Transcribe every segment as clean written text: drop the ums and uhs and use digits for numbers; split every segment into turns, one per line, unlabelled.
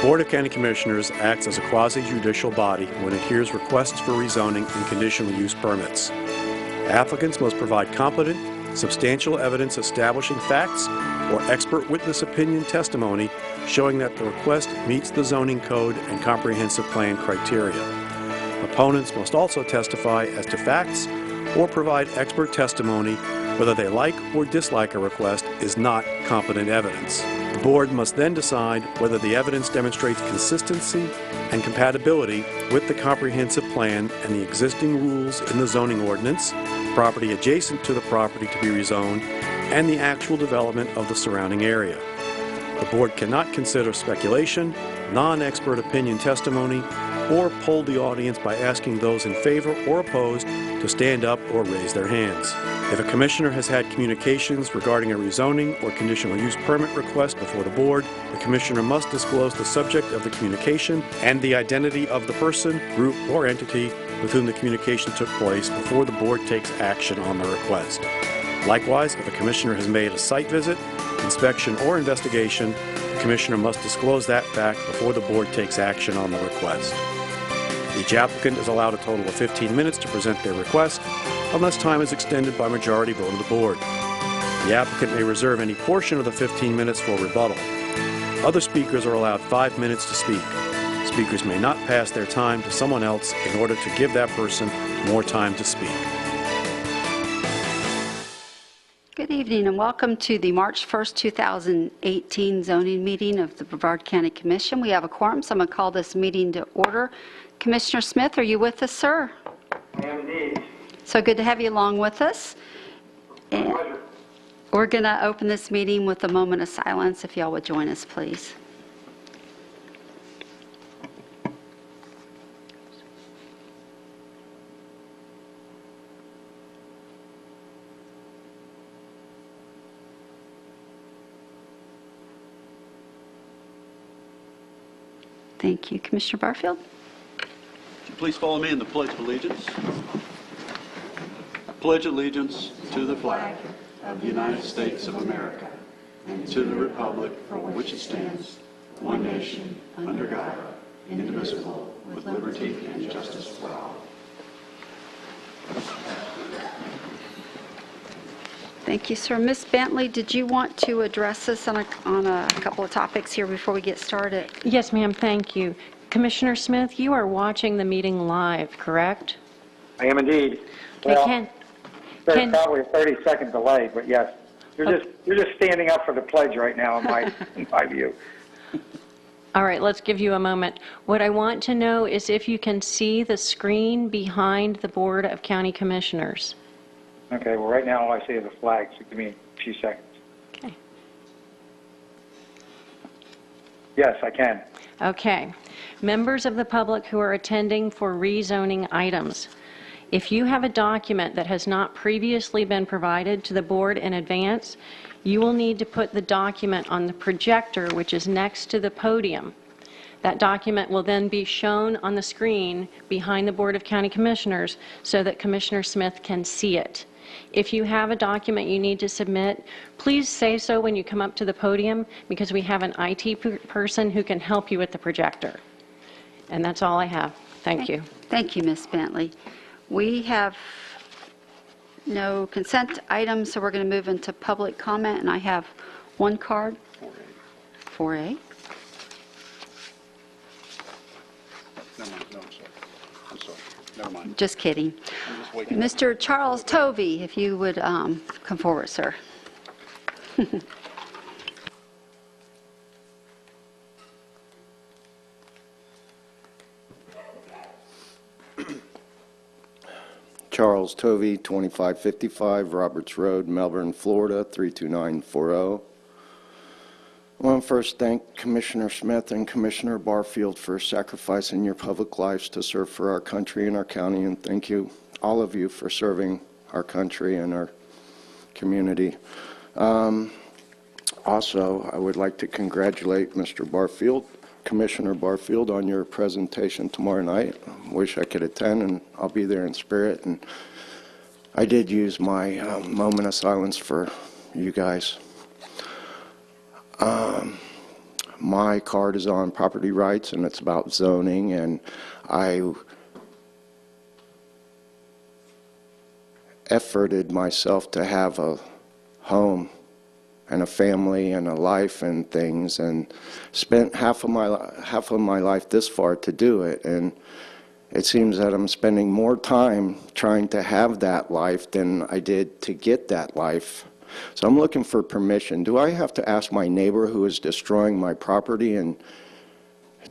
Board of County Commissioners acts as a quasi-judicial body when it hears requests for rezoning and conditional use permits. Applicants must provide competent, substantial evidence establishing facts or expert witness opinion testimony showing that the request meets the zoning code and comprehensive plan criteria. Opponents must also testify as to facts or provide expert testimony whether they like or dislike a request is not competent evidence. The board must then decide whether the evidence demonstrates consistency and compatibility with the comprehensive plan and the existing rules in the zoning ordinance, property adjacent to the property to be rezoned, and the actual development of the surrounding area. The board cannot consider speculation, non-expert opinion testimony, or poll the audience by asking those in favor or opposed to stand up or raise their hands. If a commissioner has had communications regarding a rezoning or conditional use permit request before the board, the commissioner must disclose the subject of the communication and the identity of the person, group, or entity with whom the communication took place before the board takes action on the request. Likewise, if a commissioner has made a site visit, inspection, or investigation, the commissioner must disclose that fact before the board takes action on the request. Each applicant is allowed a total of 15 minutes to present their request, unless time is extended by majority vote of the board. The applicant may reserve any portion of the 15 minutes for rebuttal. Other speakers are allowed 5 minutes to speak. Speakers may not pass their time to someone else in order to give that person more time to speak.
Good evening and welcome to the March 1st, 2018 zoning meeting of the Brevard County Commission. We have a quorum, so I'm going to call this meeting to order. Commissioner Smith, are you with us, sir?
I am indeed.
So good to have you along with us. And
Pleasure.
we're going to open this meeting with a moment of silence, if y'all would join us, please. Thank you. Commissioner Barfield?
Please follow me in the Pledge of Allegiance. I pledge allegiance to the flag of the United States of America and to the republic for which it stands, one nation, under God, indivisible, with liberty and justice for all.
Thank you, sir. Ms. Bentley, did you want to address us on a couple of topics here before we get started?
Yes, ma'am. Thank you. Commissioner Smith, you are watching the meeting live, correct?
I am indeed.
Okay,
Well, there's probably a 30-second delay, but yes, you're just standing up for the pledge right now, in my view.
All right, let's give you a moment. What I want to know is if you can see the screen behind the Board of County Commissioners.
Okay. Well, right now all I see is a flag, so give me a few seconds.
Okay.
Yes, I can.
Okay. Members of the public who are attending for rezoning items, if you have a document that has not previously been provided to the board in advance, you will need to put the document on the projector, which is next to the podium. That document will then be shown on the screen behind the Board of County Commissioners so that Commissioner Smith can see it. If you have a document you need to submit, please say so when you come up to the podium, because we have an IT person who can help you with the projector. And that's all I have. Thank you.
Thank you, Ms. Bentley. We have no consent items, so we're going to move into public comment, and I have one card. 4A.
Never mind. No, I'm sorry. Never mind.
Just kidding.
I'm just waking up.
Mr. Charles Tovey, if you would come forward, sir.
Charles Tovey, 2555 Roberts Road, Melbourne, Florida, 32940. I want to first thank Commissioner Smith and Commissioner Barfield for sacrificing your public lives to serve for our country and our county, and thank you, all of you, for serving our country and our community. Also, I would like to congratulate Mr. Barfield, Commissioner Barfield, on your presentation tomorrow night. Wish I could attend, and I'll be there in spirit. And I did use my moment of silence for you guys. my card is on property rights, and it's about zoning, and I efforted myself to have a home and a family and a life and things, and spent half of my life this far to do it. And it seems that I'm spending more time trying to have that life than I did to get that life. So I'm looking for permission. Do I have to ask my neighbor who is destroying my property and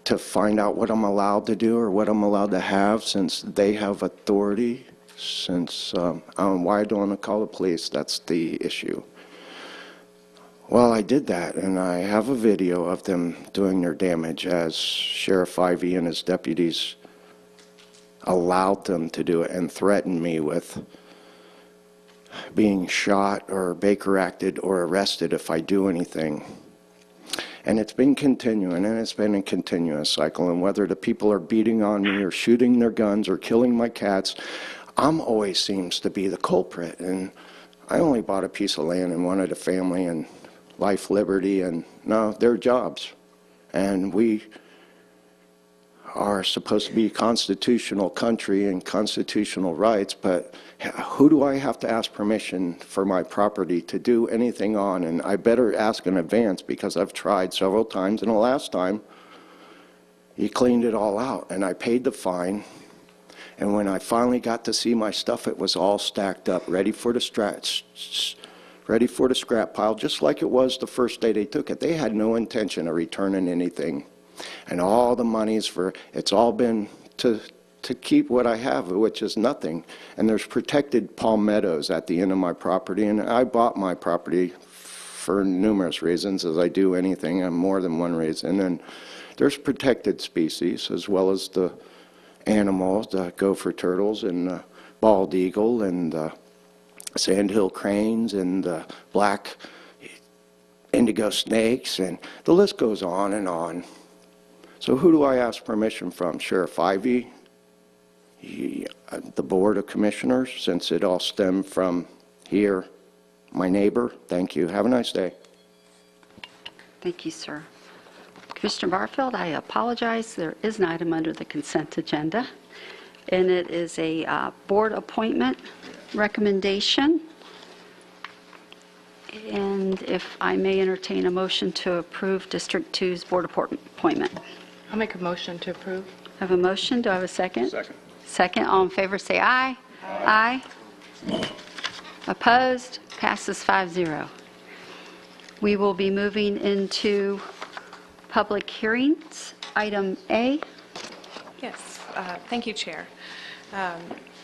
to find out what I'm allowed to do or what I'm allowed to have, since they have authority? Since why don't I call the police? That's the issue. Well, I did that, and I have a video of them doing their damage as Sheriff Ivey and his deputies allowed them to do it and threatened me with being shot or Baker acted or arrested if I do anything. And it's been continuing, and it's been a continuous cycle. And whether the people are beating on me or shooting their guns or killing my cats, I'm always seems to be the culprit. And I only bought a piece of land and wanted a family and life, liberty, and no, they're jobs. And we are supposed to be a constitutional country and constitutional rights, but who do I have to ask permission for my property to do anything on? And I better ask in advance, because I've tried several times, and the last time he cleaned it all out and I paid the fine. And when I finally got to see my stuff, it was all stacked up, ready for the scrap pile, just like it was the first day they took it. They had no intention of returning anything. And all the money's it's all been to keep what I have, which is nothing. And there's protected palmettos at the end of my property, and I bought my property for numerous reasons, as I do anything, and more than one reason. And there's protected species, as well as the animals, the gopher turtles, and the bald eagle, and the sandhill cranes, and the black indigo snakes, and the list goes on and on. So who do I ask permission from? Sheriff Ivey, the Board of Commissioners, since it all stemmed from here, my neighbor. Thank you. Have a nice day.
Thank you, sir. Commissioner Barfield, I apologize. There is an item under the consent agenda, and it is a board appointment recommendation. And if I may entertain a motion to approve District 2's board appointment.
I'll make a motion to approve.
I have a motion. Do I have a second?
Second.
Second. All in favor, say aye. Aye. Opposed? Passes 5-0. We will be moving into public hearings. Item A.
Yes, thank you, Chair.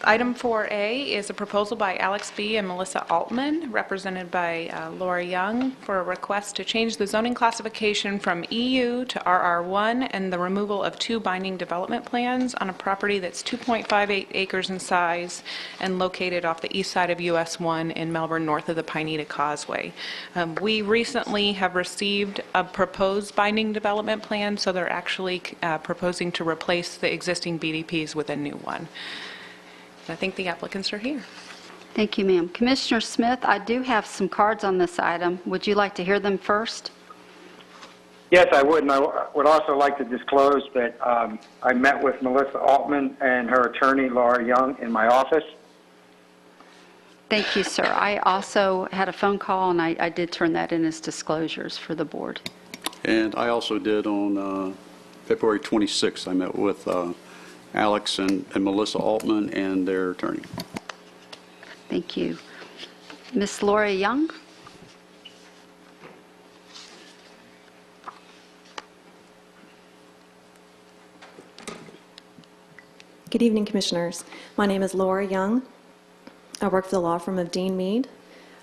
Item 4A is a proposal by Alex B. and Melissa Altman, represented by Laura Young, for a request to change the zoning classification from EU to RR1 and the removal of 2 binding development plans on a property that's 2.58 acres in size and located off the east side of US 1 in Melbourne, north of the Pineda Causeway. We recently have received a proposed binding development plan, so they're actually proposing to replace the existing BDPs with a new one. I think the applicants are here.
Thank you, ma'am. Commissioner Smith, I do have some cards on this item. Would you like to hear them first?
Yes, I would, and I would also like to disclose that I met with Melissa Altman and her attorney, Laura Young, in my office.
Thank you, sir. I also had a phone call, and I did turn that in as disclosures for the board.
And I also did on February 26th. I met with Alex and Melissa Altman and their attorney.
Thank you. Ms. Laura Young?
Good evening, Commissioners. My name is Laura Young. I work for the law firm of Dean Mead.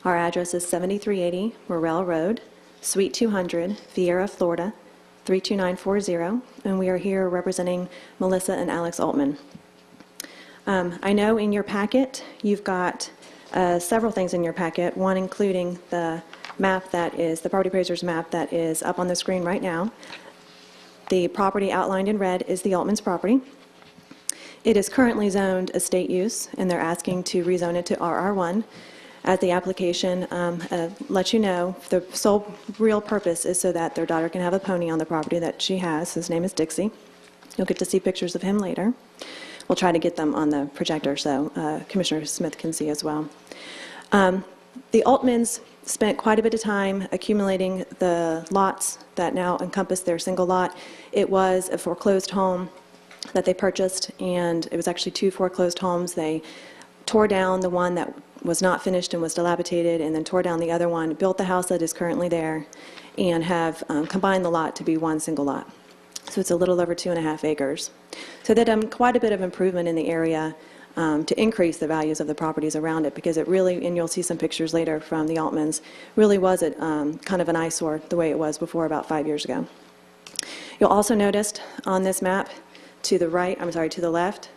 Our address is 7380 Morrell Road, Suite 200, Viera, Florida, 32940, and we are here representing Melissa and Alex Altman. I know in your packet you've got several things in your packet, one including the map that is, the property appraiser's map that is up on the screen right now. The property outlined in red is the Altman's property. It is currently zoned estate use, and they're asking to rezone it to RR1. as the application lets you know, the sole real purpose is so that their daughter can have a pony on the property that she has. His name is Dixie. You'll get to see pictures of him later. We'll try to get them on the projector so Commissioner Smith can see as well. The Altmans spent quite a bit of time accumulating the lots that now encompass their single lot. It was a foreclosed home that they purchased, and it was actually 2 foreclosed homes. They tore down the one that was not finished and was dilapidated, and then tore down the other one, built the house that is currently there, and have combined the lot to be one single lot. So it's a little over 2.5 acres. So they've done quite a bit of improvement in the area to increase the values of the properties around it, because it really, and you'll see some pictures later from the Altmans, really was kind of an eyesore the way it was before about 5 years ago. You'll also notice on this map to the right, to the left,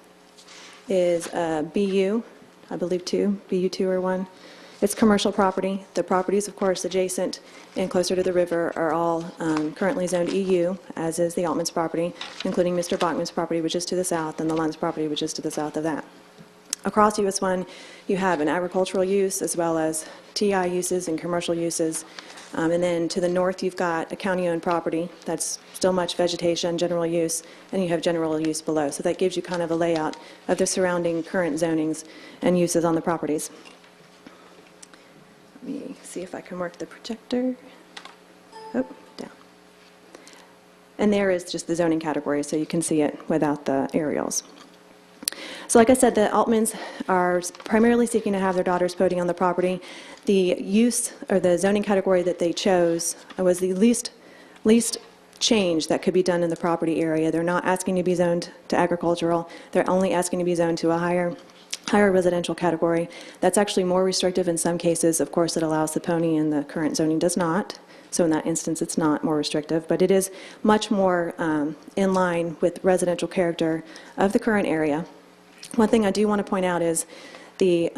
is BU, I believe 2, BU2 or 1. It's commercial property. The properties, of course, adjacent and closer to the river are all currently zoned EU, as is the Altman's property, including Mr. Bachman's property, which is to the south, and the Lund's property, which is to the south of that. Across US 1, you have an agricultural use as well as TI uses and commercial uses. And then to the north, you've got a county-owned property that's still much vegetation, general use, and you have general use below. So that gives you kind of a layout of the surrounding current zonings and uses on the properties. Let me see if I can work the projector. Oh, down. And there is just the zoning category, so you can see it without the aerials. So like I said, the Altmans are primarily seeking to have their daughters pony on the property. The use, or the zoning category that they chose, was the least change that could be done in the property area. They're not asking to be zoned to agricultural. They're only asking to be zoned to a higher residential category. That's actually more restrictive in some cases. Of course, it allows the pony, and the current zoning does not. So in that instance, it's not more restrictive, but it is much more in line with residential character of the current area. One thing I do want to point out is the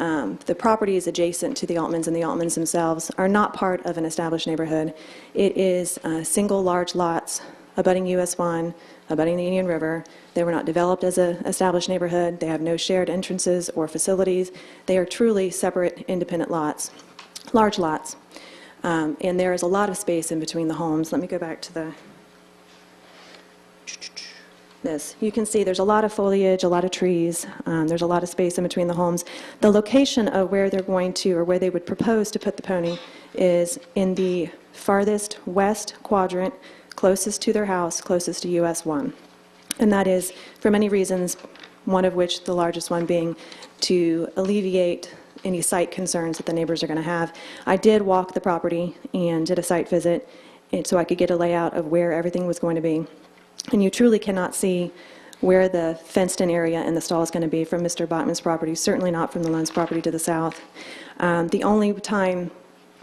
properties adjacent to the Altmans and the Altmans themselves are not part of an established neighborhood. It is single large lots abutting US 1, abutting the Indian River. They were not developed as an established neighborhood. They have no shared entrances or facilities. They are truly separate, independent lots, large lots. And there is a lot of space in between the homes. Let me go back to this. You can see there's a lot of foliage, a lot of trees. There's a lot of space in between the homes. The location of where they're going to, or where they would propose to put the pony, is in the farthest west quadrant, closest to their house, closest to US 1. And that is for many reasons, one of which, the largest one being, to alleviate any site concerns that the neighbors are going to have. I did walk the property and did a site visit, and so I could get a layout of where everything was going to be. And you truly cannot see where the fenced-in area and the stall is going to be from Mr. Bachman's property, certainly not from the Lund's property to the south. The only time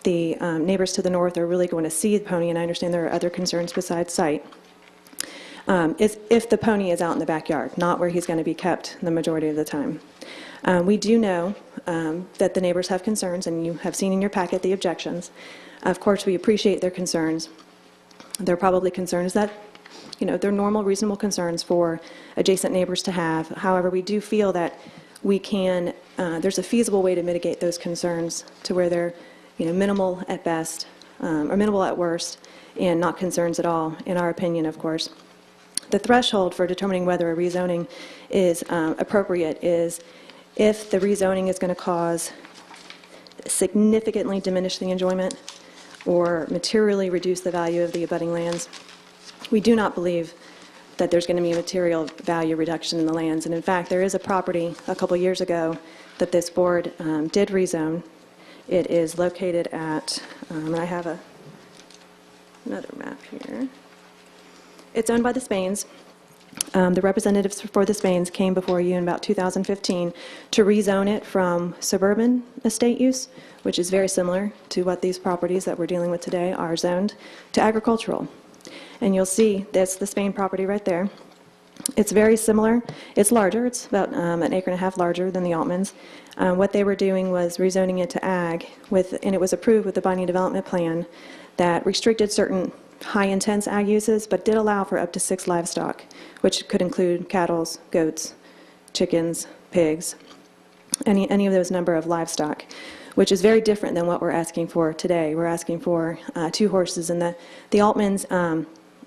the neighbors to the north are really going to see the pony, and I understand there are other concerns besides sight, is if the pony is out in the backyard, not where he's going to be kept the majority of the time. We do know that the neighbors have concerns, and you have seen in your packet the objections. Of course, we appreciate their concerns. They're probably concerns that, they're normal, reasonable concerns for adjacent neighbors to have. However, we do feel that we can, there's a feasible way to mitigate those concerns to where they're, minimal at best, or minimal at worst, and not concerns at all, in our opinion, of course. The threshold for determining whether a rezoning is appropriate is if the rezoning is going to cause significantly diminish the enjoyment or materially reduce the value of the abutting lands. We do not believe that there's going to be a material value reduction in the lands. And in fact, there is a property a couple years ago that this board did rezone. It is located at, and I have another map here. It's owned by the Spains. The representatives for the Spains came before you in about 2015 to rezone it from suburban estate use, which is very similar to what these properties that we're dealing with today are zoned, to agricultural. And you'll see that's the Spain property right there. It's very similar. It's larger. It's about 1.5 acres larger than the Altmans. What they were doing was rezoning it to ag, and it was approved with the binding development plan that restricted certain high-intense ag uses, but did allow for up to 6 livestock, which could include cattle, goats, chickens, pigs. any of those number of livestock, which is very different than what we're asking for today. We're asking for 2 horses, and the Altmans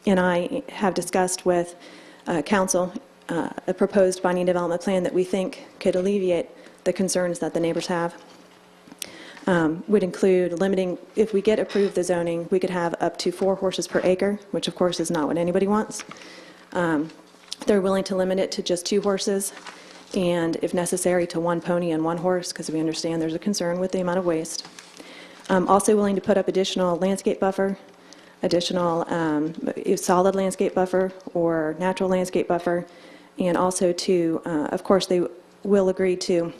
and I have discussed with council a proposed binding development plan that we think could alleviate the concerns that the neighbors have. Would include limiting, if we get approved the zoning, we could have up to 4 horses per acre, which of course is not what anybody wants. They're willing to limit it to just 2 horses, and if necessary to 1 pony and 1 horse, because we understand there's a concern with the amount of waste. Also willing to put up additional landscape buffer, additional solid landscape buffer or natural landscape buffer, and also to, of course, they will agree to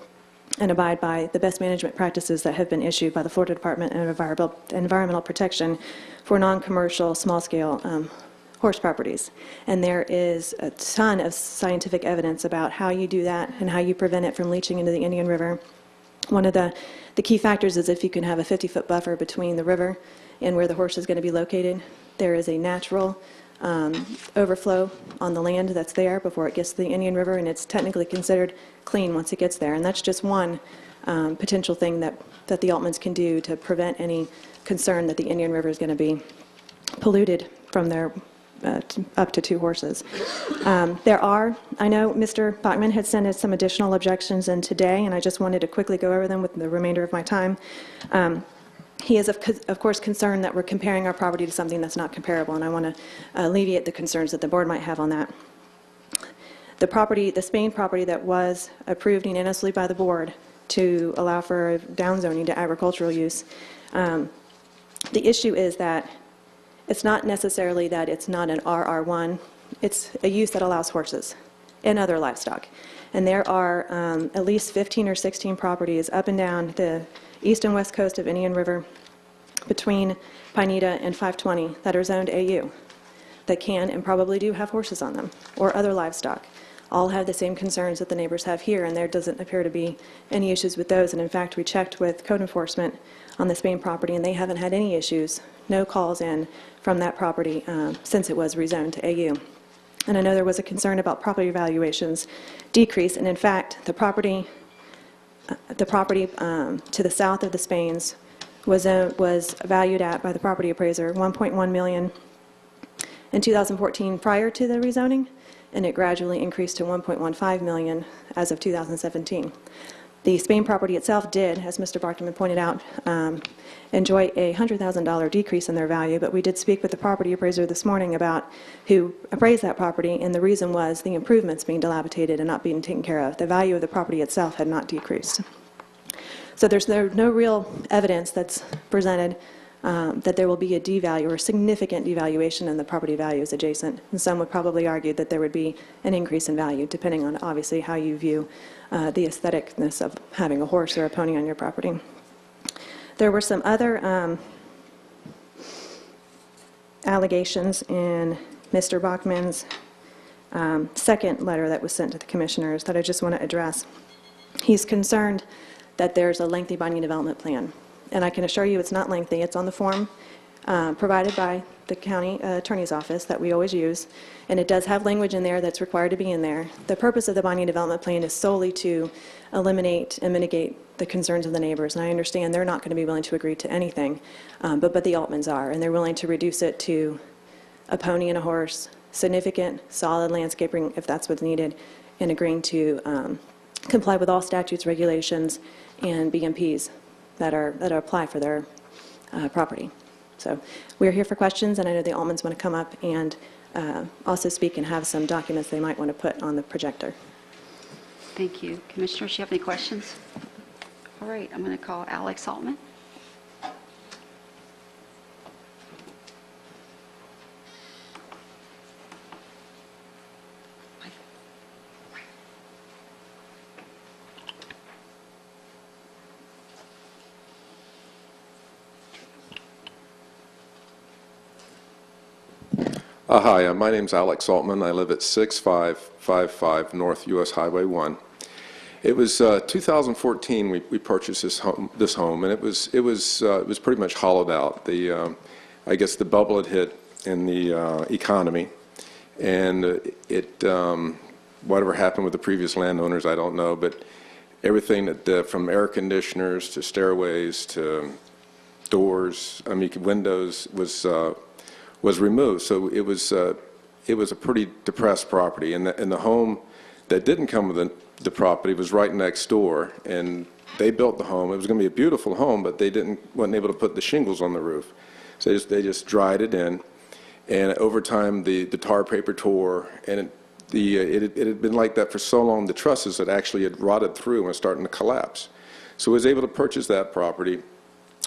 and abide by the best management practices that have been issued by the Florida Department of Environmental Protection for non-commercial, small-scale horse properties. And there is a ton of scientific evidence about how you do that and how you prevent it from leaching into the Indian River. One of the key factors is if you can have a 50-foot buffer between the river and where the horse is going to be located. There is a natural overflow on the land that's there before it gets to the Indian River, and it's technically considered clean once it gets there. And that's just one potential thing that the Altmans can do to prevent any concern that the Indian River is going to be polluted from their up to 2 horses. I know Mr. Bachman had sent us some additional objections in today, and I just wanted to quickly go over them with the remainder of my time. He is, of course, concerned that we're comparing our property to something that's not comparable, and I want to alleviate the concerns that the board might have on that. The Spain property that was approved unanimously by the board to allow for downzoning to agricultural use, the issue is that it's not necessarily that it's not an RR1. It's a use that allows horses and other livestock. And there are at least 15 or 16 properties up and down the east and west coast of Indian River between Pineda and 520 that are zoned AU that can and probably do have horses on them or other livestock. All have the same concerns that the neighbors have here, and there doesn't appear to be any issues with those. And in fact, we checked with code enforcement on the Spain property, and they haven't had any issues, no calls in from that property since it was rezoned to AU. And I know there was a concern about property valuations decrease, and in fact, the property to the south of the Spains was valued at, by the property appraiser, $1.1 million in 2014 prior to the rezoning, and it gradually increased to $1.15 million as of 2017. The Spain property itself did, as Mr. Barkman pointed out, enjoy a $100,000 decrease in their value, but we did speak with the property appraiser this morning about who appraised that property, and the reason was the improvements being dilapidated and not being taken care of. The value of the property itself had not decreased. So there's no real evidence that's presented that there will be a devalue or significant devaluation in the property values adjacent. And some would probably argue that there would be an increase in value, depending on obviously how you view the aestheticness of having a horse or a pony on your property. There were some other allegations in Mr. Bachman's second letter that was sent to the commissioners that I just want to address. He's concerned that there's a lengthy binding development plan. And I can assure you it's not lengthy. It's on the form provided by the county attorney's office that we always use. And it does have language in there that's required to be in there. The purpose of the binding development plan is solely to eliminate and mitigate the concerns of the neighbors. And I understand they're not going to be willing to agree to anything, but the Altmans are. And they're willing to reduce it to a pony and a horse, significant solid landscaping if that's what's needed, and agreeing to comply with all statutes, regulations, and BMPs that apply for their property. So we're here for questions, and I know the Altmans want to come up and also speak and have some documents they might want to put on the projector.
Thank you. Commissioners, you have any questions? All right, I'm going to call Alex Altman.
Hi, my name's Alex Altman. I live at 6555 North US Highway 1. It was 2014 we purchased this home, and it was pretty much hollowed out. I guess the bubble had hit in the economy, and whatever happened with the previous landowners, I don't know, but everything that from air conditioners to stairways to doors, I mean windows, was removed. So it was a pretty depressed property, and the home that didn't come with the property was right next door, and they built the home. It was going to be a beautiful home, but they wasn't able to put the shingles on the roof, so they just dried it in, and over time the tar paper tore, and it had been like that for so long. The trusses had actually rotted through and was starting to collapse. So we was able to purchase that property.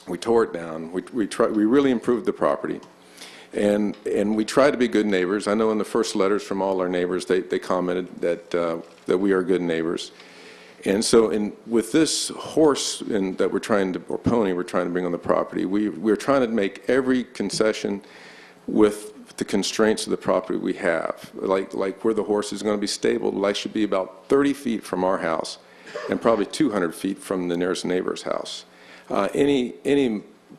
We tore it down. We really improved the property. And we try to be good neighbors. I know in the first letters from all our neighbors, they commented that we are good neighbors. And so with this horse that we're trying to, or pony we're trying to bring on the property, we're trying to make every concession with the constraints of the property we have. Like where the horse is going to be stabled, life should be about 30 feet from our house and probably 200 feet from the nearest neighbor's house. Any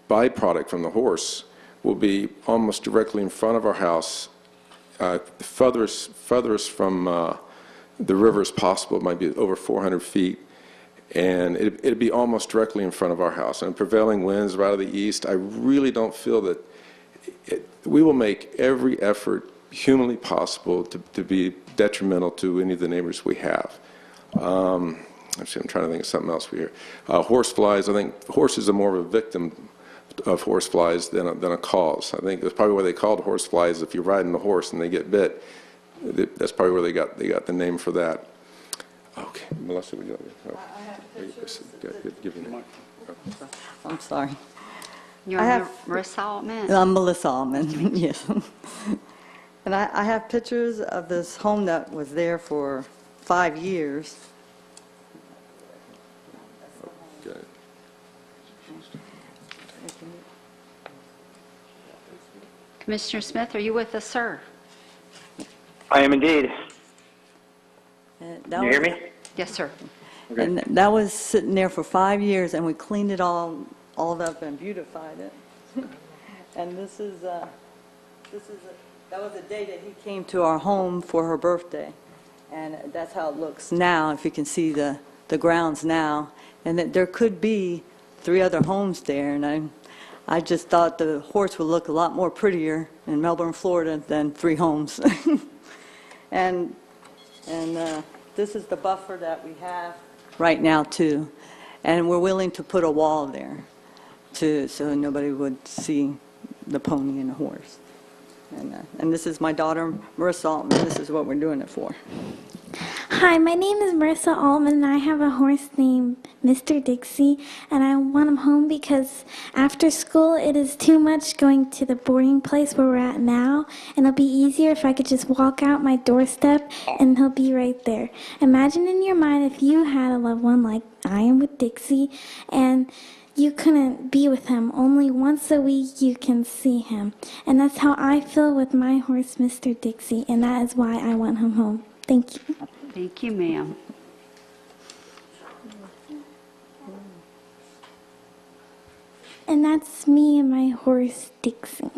byproduct from the horse will be almost directly in front of our house, furthest from the river as possible. It might be over 400 feet, and it'd be almost directly in front of our house. And prevailing winds right out of the east, I really don't feel that we will make every effort humanly possible to be detrimental to any of the neighbors we have. Actually, I'm trying to think of something else here. Horse flies, I think horses are more of a victim of horse flies than a cause. I think that's probably why they called horse flies. If you're riding a horse and they get bit, that's probably where they got the name for that. Okay, Melissa, would you like to?
I have pictures.
Give me the mic.
I'm sorry.
You're
I have-
Marissa Altman?
I'm Melissa Allman, yes. And I have pictures of this home that was there for 5 years.
Okay.
Commissioner Smith, are you with us, sir?
I am indeed.
And
Can
that
you hear
was-
me?
Yes, sir.
Okay.
And that was sitting there for 5 years, and we cleaned it all up and beautified it. And that was the day that he came to our home for her birthday. And that's how it looks now, if you can see the grounds now. And that there could be 3 other homes there, and I just thought the horse would look a lot more prettier in Melbourne, Florida than 3 homes. And this is the buffer that we have right now, too. And we're willing to put a wall there so nobody would see the pony and the horse. And this is my daughter, Marissa Altman. This is what we're doing it for.
Hi, my name is Marissa Altman, and I have a horse named Mr. Dixie, and I want him home because after school it is too much going to the boarding place where we're at now, and it'll be easier if I could just walk out my doorstep and he'll be right there. Imagine in your mind if you had a loved one like I am with Dixie, and you couldn't be with him. Only once a week you can see him. And that's how I feel with my horse, Mr. Dixie, and that is why I want him home. Thank you.
Thank you, ma'am.
And that's me and my horse, Dixie.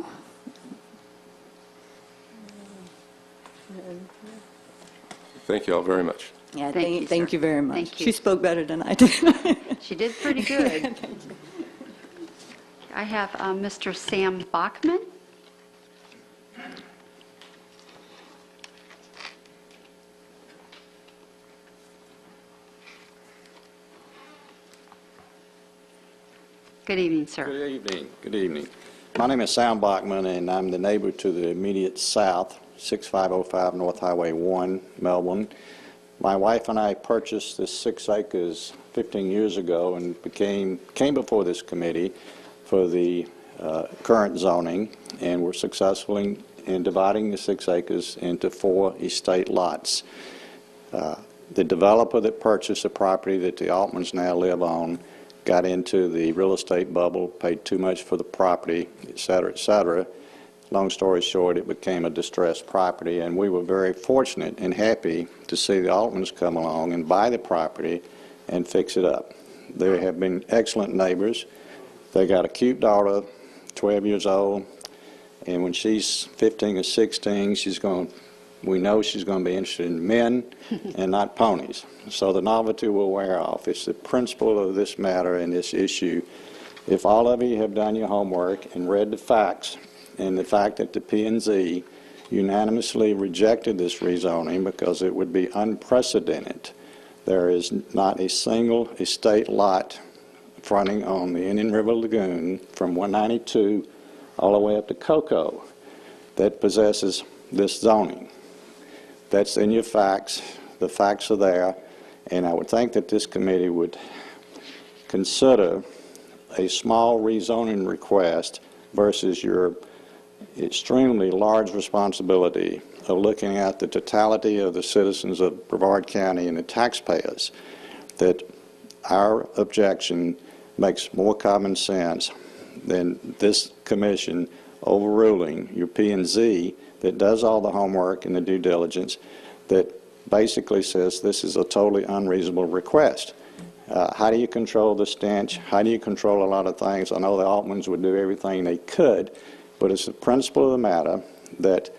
Thank you all very much.
Yeah,
Thank you,
thank
sir.
you very much.
Thank you.
She spoke better than I did.
She did pretty good. I have Mr. Sam Bachman. Good evening, sir.
Good evening. Good evening. My name is Sam Bachman, and I'm the neighbor to the immediate south, 6505 North Highway 1, Melbourne. My wife and I purchased this 6 acres 15 years ago and came before this committee for the current zoning, and were successful in dividing the 6 acres into 4 estate lots. The developer that purchased the property that the Altmans now live on got into the real estate bubble, paid too much for the property, et cetera, et cetera. Long story short, it became a distressed property, and we were very fortunate and happy to see the Altmans come along and buy the property and fix it up. They have been excellent neighbors. They got a cute daughter, 12 years old, and when she's 15 or 16, she's going to We know she's going to be interested in men and not ponies. So the novelty will wear off. It's the principle of this matter and this issue. If all of you have done your homework and read the facts, and the fact that the P&Z unanimously rejected this rezoning because it would be unprecedented. There is not a single estate lot fronting on the Indian River Lagoon from 192 all the way up to Cocoa that possesses this zoning. That's in your facts. The facts are there. And I would think that this committee would consider a small rezoning request versus your extremely large responsibility of looking at the totality of the citizens of Brevard County and the taxpayers, that our objection makes more common sense than this commission overruling your P&Z that does all the homework and the due diligence that basically says this is a totally unreasonable request. How do you control the stench? How do you control a lot of things? I know the Altmans would do everything they could, but it's the principle of the matter that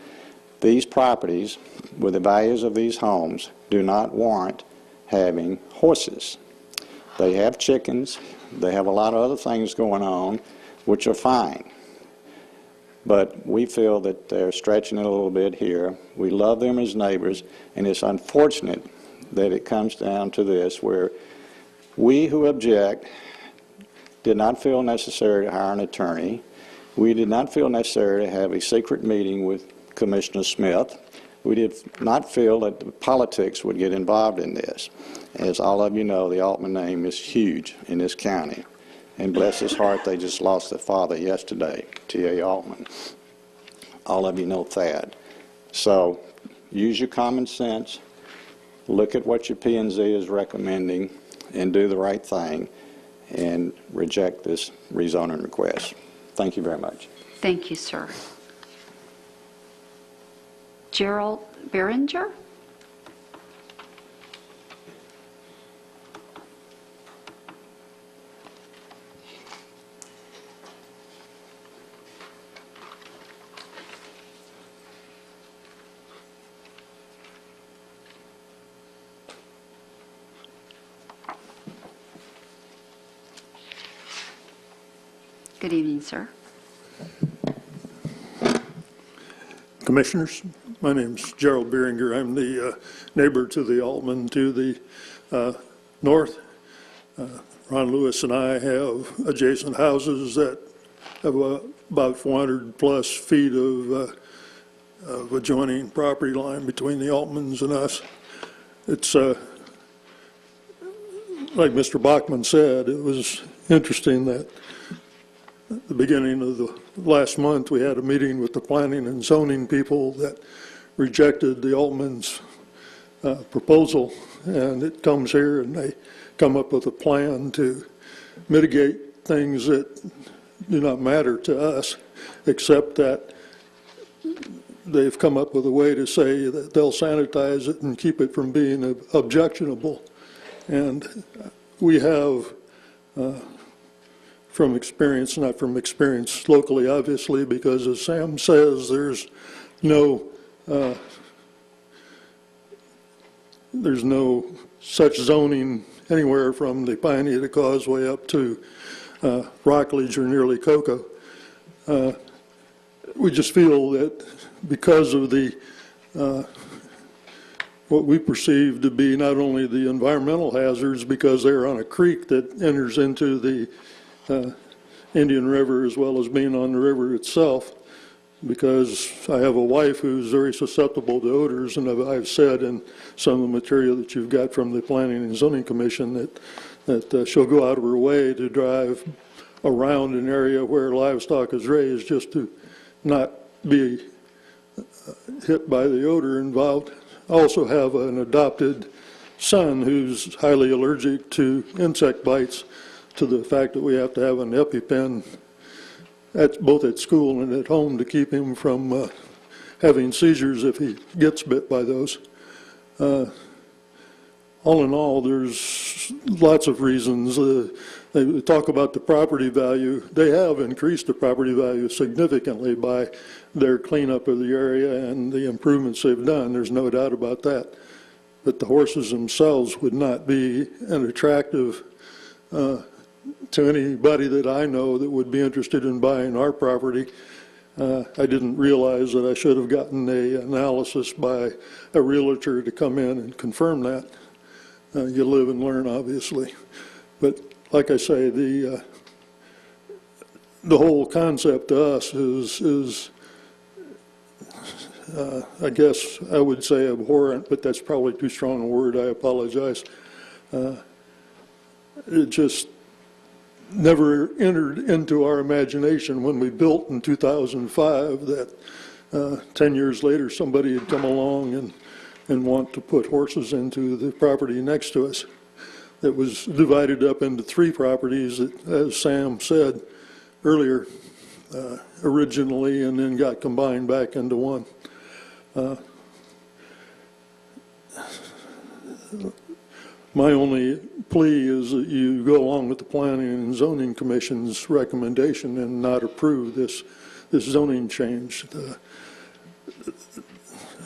these properties with the values of these homes do not warrant having horses. They have chickens. They have a lot of other things going on, which are fine. But we feel that they're stretching it a little bit here. We love them as neighbors, and it's unfortunate that it comes down to this, where we who object did not feel necessary to hire an attorney. We did not feel necessary to have a secret meeting with Commissioner Smith. We did not feel that the politics would get involved in this. As all of you know, the Altman name is huge in this county. And bless his heart, they just lost their father yesterday, T.A. Altman. All of you know Thad. So use your common sense, look at what your P&Z is recommending, and do the right thing, and reject this rezoning request. Thank you very much.
Thank you, sir. Gerald Behringer? Good evening, sir.
Commissioners, my name's Gerald Behringer. I'm the neighbor to the Altman to the north. Ron Lewis and I have adjacent houses that have about 400 plus feet of adjoining property line between the Altmans and us. It's like Mr. Bachman said, it was interesting that at the beginning of the last month, we had a meeting with the planning and zoning people that rejected the Altman's proposal, and it comes here and they come up with a plan to mitigate things that do not matter to us, except that they've come up with a way to say that they'll sanitize it and keep it from being objectionable. And we have from experience, not from experience locally, obviously, because as Sam says, there's no such zoning anywhere from the Pioneer Causeway up to Rockledge or nearly Cocoa. We just feel that because of the what we perceive to be not only the environmental hazards, because they're on a creek that enters into the Indian River as well as being on the river itself, because I have a wife who's very susceptible to odors, and I've said in some of the material that you've got from the Planning and Zoning Commission that she'll go out of her way to drive around an area where livestock is raised just to not be hit by the odor involved. I also have an adopted son who's highly allergic to insect bites, to the fact that we have to have an EpiPen both at school and at home to keep him from having seizures if he gets bit by those. All in all, there's lots of reasons. they talk about the property value. They have increased the property value significantly by their cleanup of the area and the improvements they've done. There's no doubt about that. But the horses themselves would not be an attractive to anybody that I know that would be interested in buying our property. I didn't realize that I should have gotten an analysis by a realtor to come in and confirm that. You live and learn, obviously. But like I say, the whole concept to us is I guess I would say abhorrent, but that's probably too strong a word. I apologize. It just never entered into our imagination when we built in 2005 that 10 years later somebody had come along and want to put horses into the property next to us. It was divided up into 3 properties, that, as Sam said earlier, originally, and then got combined back into one. My only plea is that you go along with the Planning and Zoning Commission's recommendation and not approve this zoning change.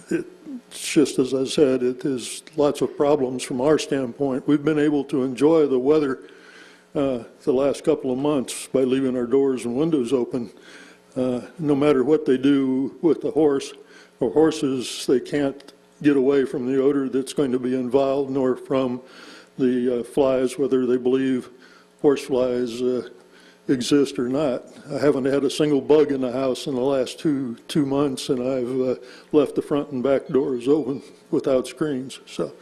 It's just, as I said, it is lots of problems from our standpoint. We've been able to enjoy the weather the last couple of months by leaving our doors and windows open. No matter what they do with the horse or horses, they can't get away from the odor that's going to be involved, nor from the flies, whether they believe horse flies exist or not. I haven't had a single bug in the house in the last two months, and I've left the front and back doors open without screens. So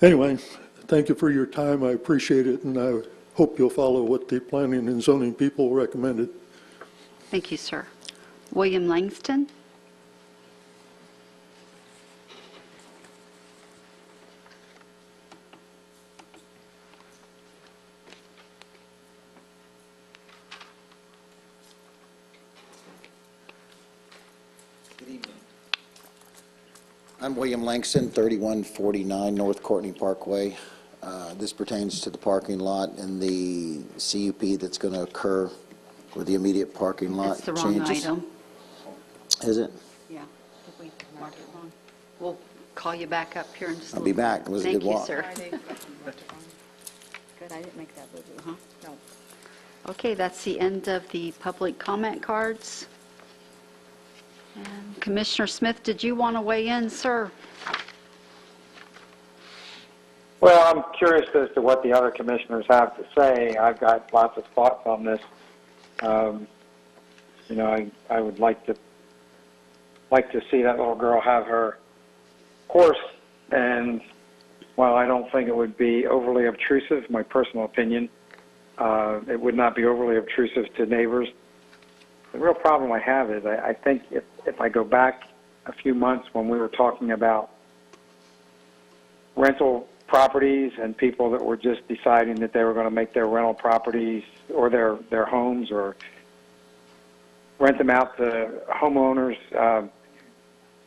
anyway, thank you for your time. I appreciate it, and I hope you'll follow what the Planning and Zoning people recommended.
Thank you, sir. William Langston.
I'm William Langston, 3149 North Courtney Parkway. This pertains to the parking lot and the CUP that's going to occur with the immediate parking lot
That's the wrong
changes.
item.
Is it?
Yeah, if we marked it wrong. We'll call you back up here in just a
I'll
little
be back. It was a
Thank
good
you,
walk.
sir. Good, I didn't make that boo-boo, huh? No. Okay, that's the end of the public comment cards. And Commissioner Smith, did you want to weigh in, sir?
Well, I'm curious as to what the other commissioners have to say. I've got lots of thoughts on this. You know, I would like to see that little girl have her horse, and while I don't think it would be overly obtrusive, my personal opinion, it would not be overly obtrusive to neighbors. The real problem I have is I think if I go back a few months when we were talking about rental properties and people that were just deciding that they were going to make their rental properties or their homes or rent them out to homeowners,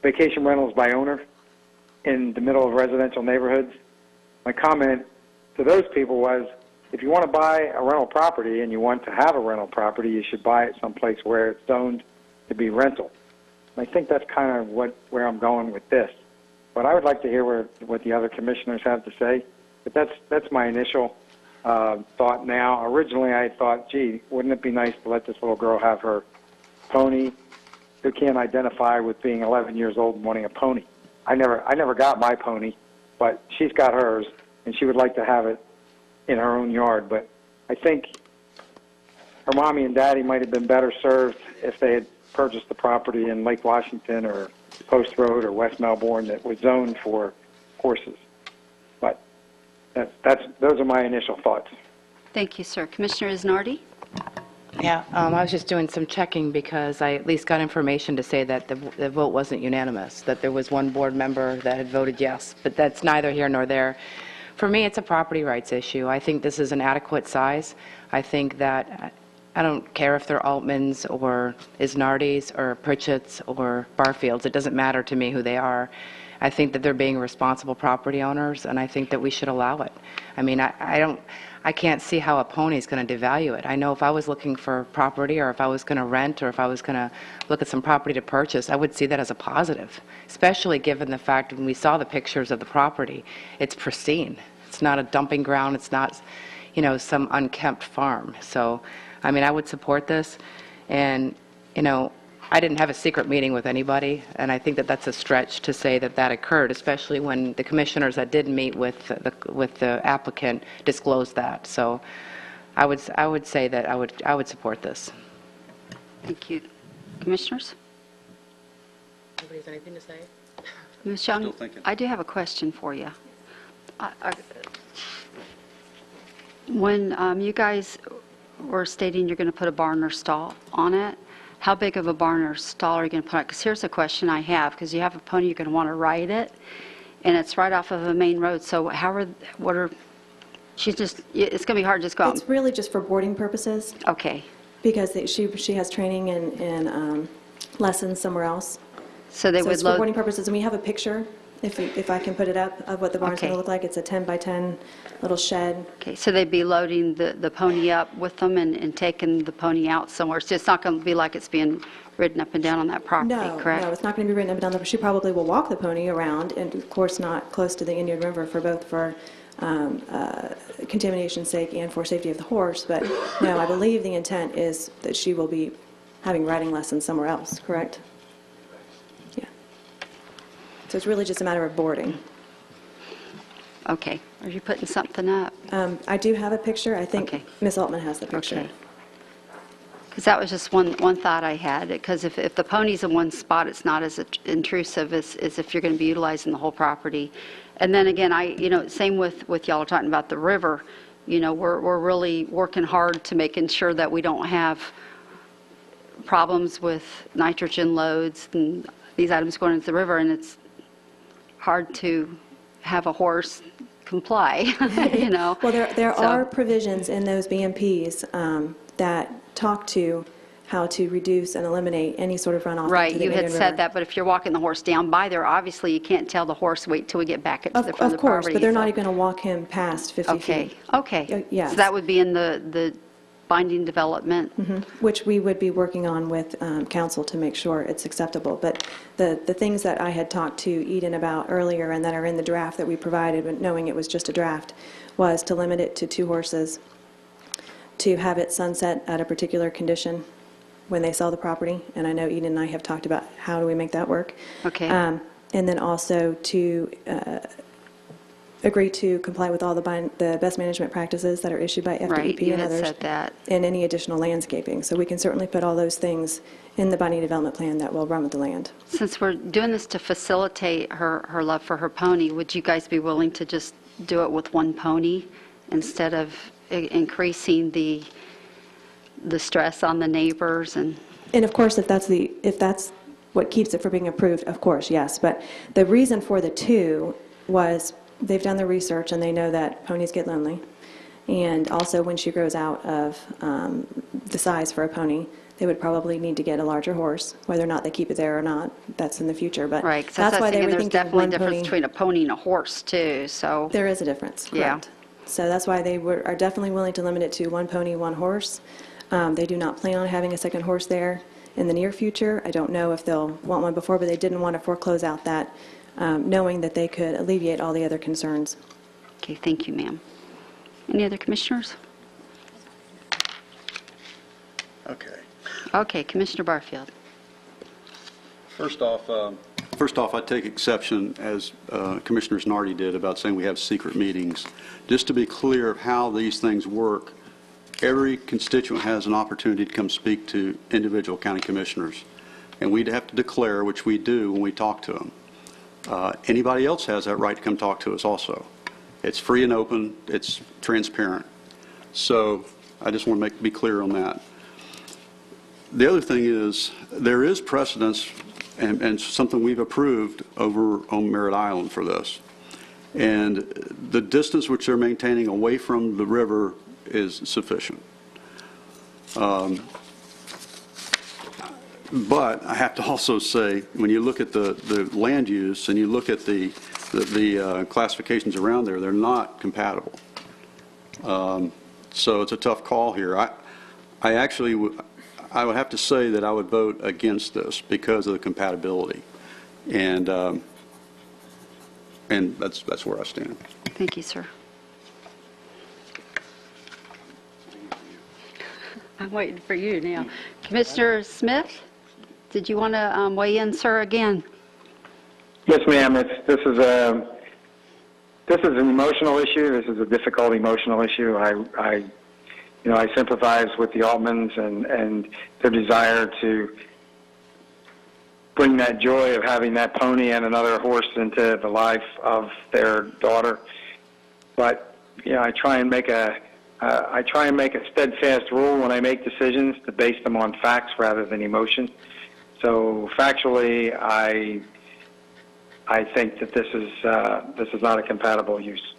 vacation rentals by owner in the middle of residential neighborhoods. My comment to those people was, if you want to buy a rental property and you want to have a rental property, you should buy it someplace where it's zoned to be rental. And I think that's kind of where I'm going with this. But I would like to hear what the other commissioners have to say. But that's my initial thought now. Originally, I thought, gee, wouldn't it be nice to let this little girl have her pony? Who can't identify with being 11 years old and wanting a pony? I never got my pony, but she's got hers, and she would like to have it in her own yard. But I think her mommy and daddy might have been better served if they had purchased the property in Lake Washington or Post Road or West Melbourne that was zoned for horses. But those are my initial thoughts.
Thank you, sir. Commissioner Isnardi?
Yeah, I was just doing some checking because I at least got information to say that the vote wasn't unanimous, that there was one board member that had voted yes, but that's neither here nor there. For me, it's a property rights issue. I think this is an adequate size. I think that I don't care if they're Altmans or Isnardis or Pritchett's or Barfields. It doesn't matter to me who they are. I think that they're being responsible property owners, and I think that we should allow it. I mean, I can't see how a pony is going to devalue it. I know if I was looking for property, or if I was going to rent, or if I was going to look at some property to purchase, I would see that as a positive, especially given the fact when we saw the pictures of the property, it's pristine. It's not a dumping ground. It's not, you know, some unkempt farm. So, I mean, I would support this, and, you know, I didn't have a secret meeting with anybody, and I think that that's a stretch to say that that occurred, especially when the commissioners that did meet with the applicant disclosed that. So I would say that I would support this.
Thank you. Commissioners?
Nobody has anything to say?
Ms. Young,
Still thinking.
I do have a question for you. When you guys were stating you're going to put a barn or stall on it, how big of a barn or stall are you going to put on it? Because here's a question I have, because you have a pony, you're going to want to ride it, and it's right off of a main road. So she's just, it's going to be hard to just go out.
It's really just for boarding purposes,
Okay.
because she has training and lessons somewhere else.
So they
So
would
it's for
load,
boarding purposes, and we have a picture, if I can put it up, of what the barn's going
Okay.
to look like. It's a 10 by 10 little shed.
okay, so they'd be loading the pony up with them and taking the pony out somewhere. So it's not going to be like it's being ridden up and down on that property, correct?
No, it's not going to be written up and down. She probably will walk the pony around, and of course not close to the Indian River for both for contamination's sake and for safety of the horse. But no, I believe the intent is that she will be having riding lessons somewhere else, correct? Yeah. So it's really just a matter of boarding.
Okay. Are you putting something up?
I do have a picture. I think
Okay.
Ms. Altman has the picture.
Okay. Because that was just one thought I had, because if the pony's in one spot, it's not as intrusive as if you're going to be utilizing the whole property. And then again, same with y'all talking about the river, we're really working hard to making sure that we don't have problems with nitrogen loads and these items going into the river, and it's hard to have a horse comply,
Well, there
So-
are provisions in those BMPs that talk to how to reduce and eliminate any sort of runoff
Right,
into the
you had
Indian
said
River.
that, but if you're walking the horse down by there, obviously you can't tell the horse, wait till we get back into the front of the
Of course,
property.
but they're not
so-
even going to walk him past 50
Okay,
feet.
okay.
Yes.
So that would be in the binding development?
Which we would be working on with council to make sure it's acceptable. But the things that I had talked to Eden about earlier and that are in the draft that we provided, but knowing it was just a draft, was to limit it to 2 horses, to have it sunset at a particular condition when they sell the property. And I know Eden and I have talked about how do we make that work.
Okay.
And then also to agree to comply with all the best management practices that are issued by FDEP
Right, you
and
had
others.
said that.
And any additional landscaping. So we can certainly put all those things in the binding development plan that will run with the land.
Since we're doing this to facilitate her love for her pony, would you guys be willing to just do it with one pony instead of increasing the stress on the neighbors? And
And of course, if that's what keeps it from being approved, of course, yes. But the reason for the 2 was they've done the research and they know that ponies get lonely. And also when she grows out of the size for a pony, they would probably need to get a larger horse, whether or not they keep it there or not. That's in the future, but
Right, 'cause
that's why they were
there's
thinking
definitely a
one
difference
pony.
between a pony and a horse too, so.
There is a difference,
Yeah.
correct. So that's why they are definitely willing to limit it to 1 pony, 1 horse. They do not plan on having a second horse there in the near future. I don't know if they'll want one before, but they didn't want to foreclose out that, knowing that they could alleviate all the other concerns.
Okay, thank you, ma'am. Any other commissioners?
Okay.
Okay, Commissioner Barfield.
First off, I take exception, as Commissioner Snarty did, about saying we have secret meetings. Just to be clear of how these things work, every constituent has an opportunity to come speak to individual county commissioners. And we'd have to declare, which we do when we talk to them. Anybody else has that right to come talk to us also. It's free and open. It's transparent. So I just want to be clear on that. The other thing is, there is precedence and something we've approved over on Merritt Island for this. And the distance which they're maintaining away from the river is sufficient.
But I have to also say, when you look at the land use and you look at the classifications around there, they're not compatible. So it's a tough call here. I actually I would have to say that I would vote against this because of the compatibility, and that's where I stand.
Thank you, sir. I'm waiting for you now. Commissioner Smith, did you want to weigh in, sir, again?
Yes, ma'am. This is an emotional issue. This is a difficult emotional issue. I sympathize with the Altmans and their desire to bring that joy of having that pony and another horse into the life of their daughter. But I try and make a steadfast rule when I make decisions to base them on facts rather than emotion. So factually, I think that this is not a compatible use.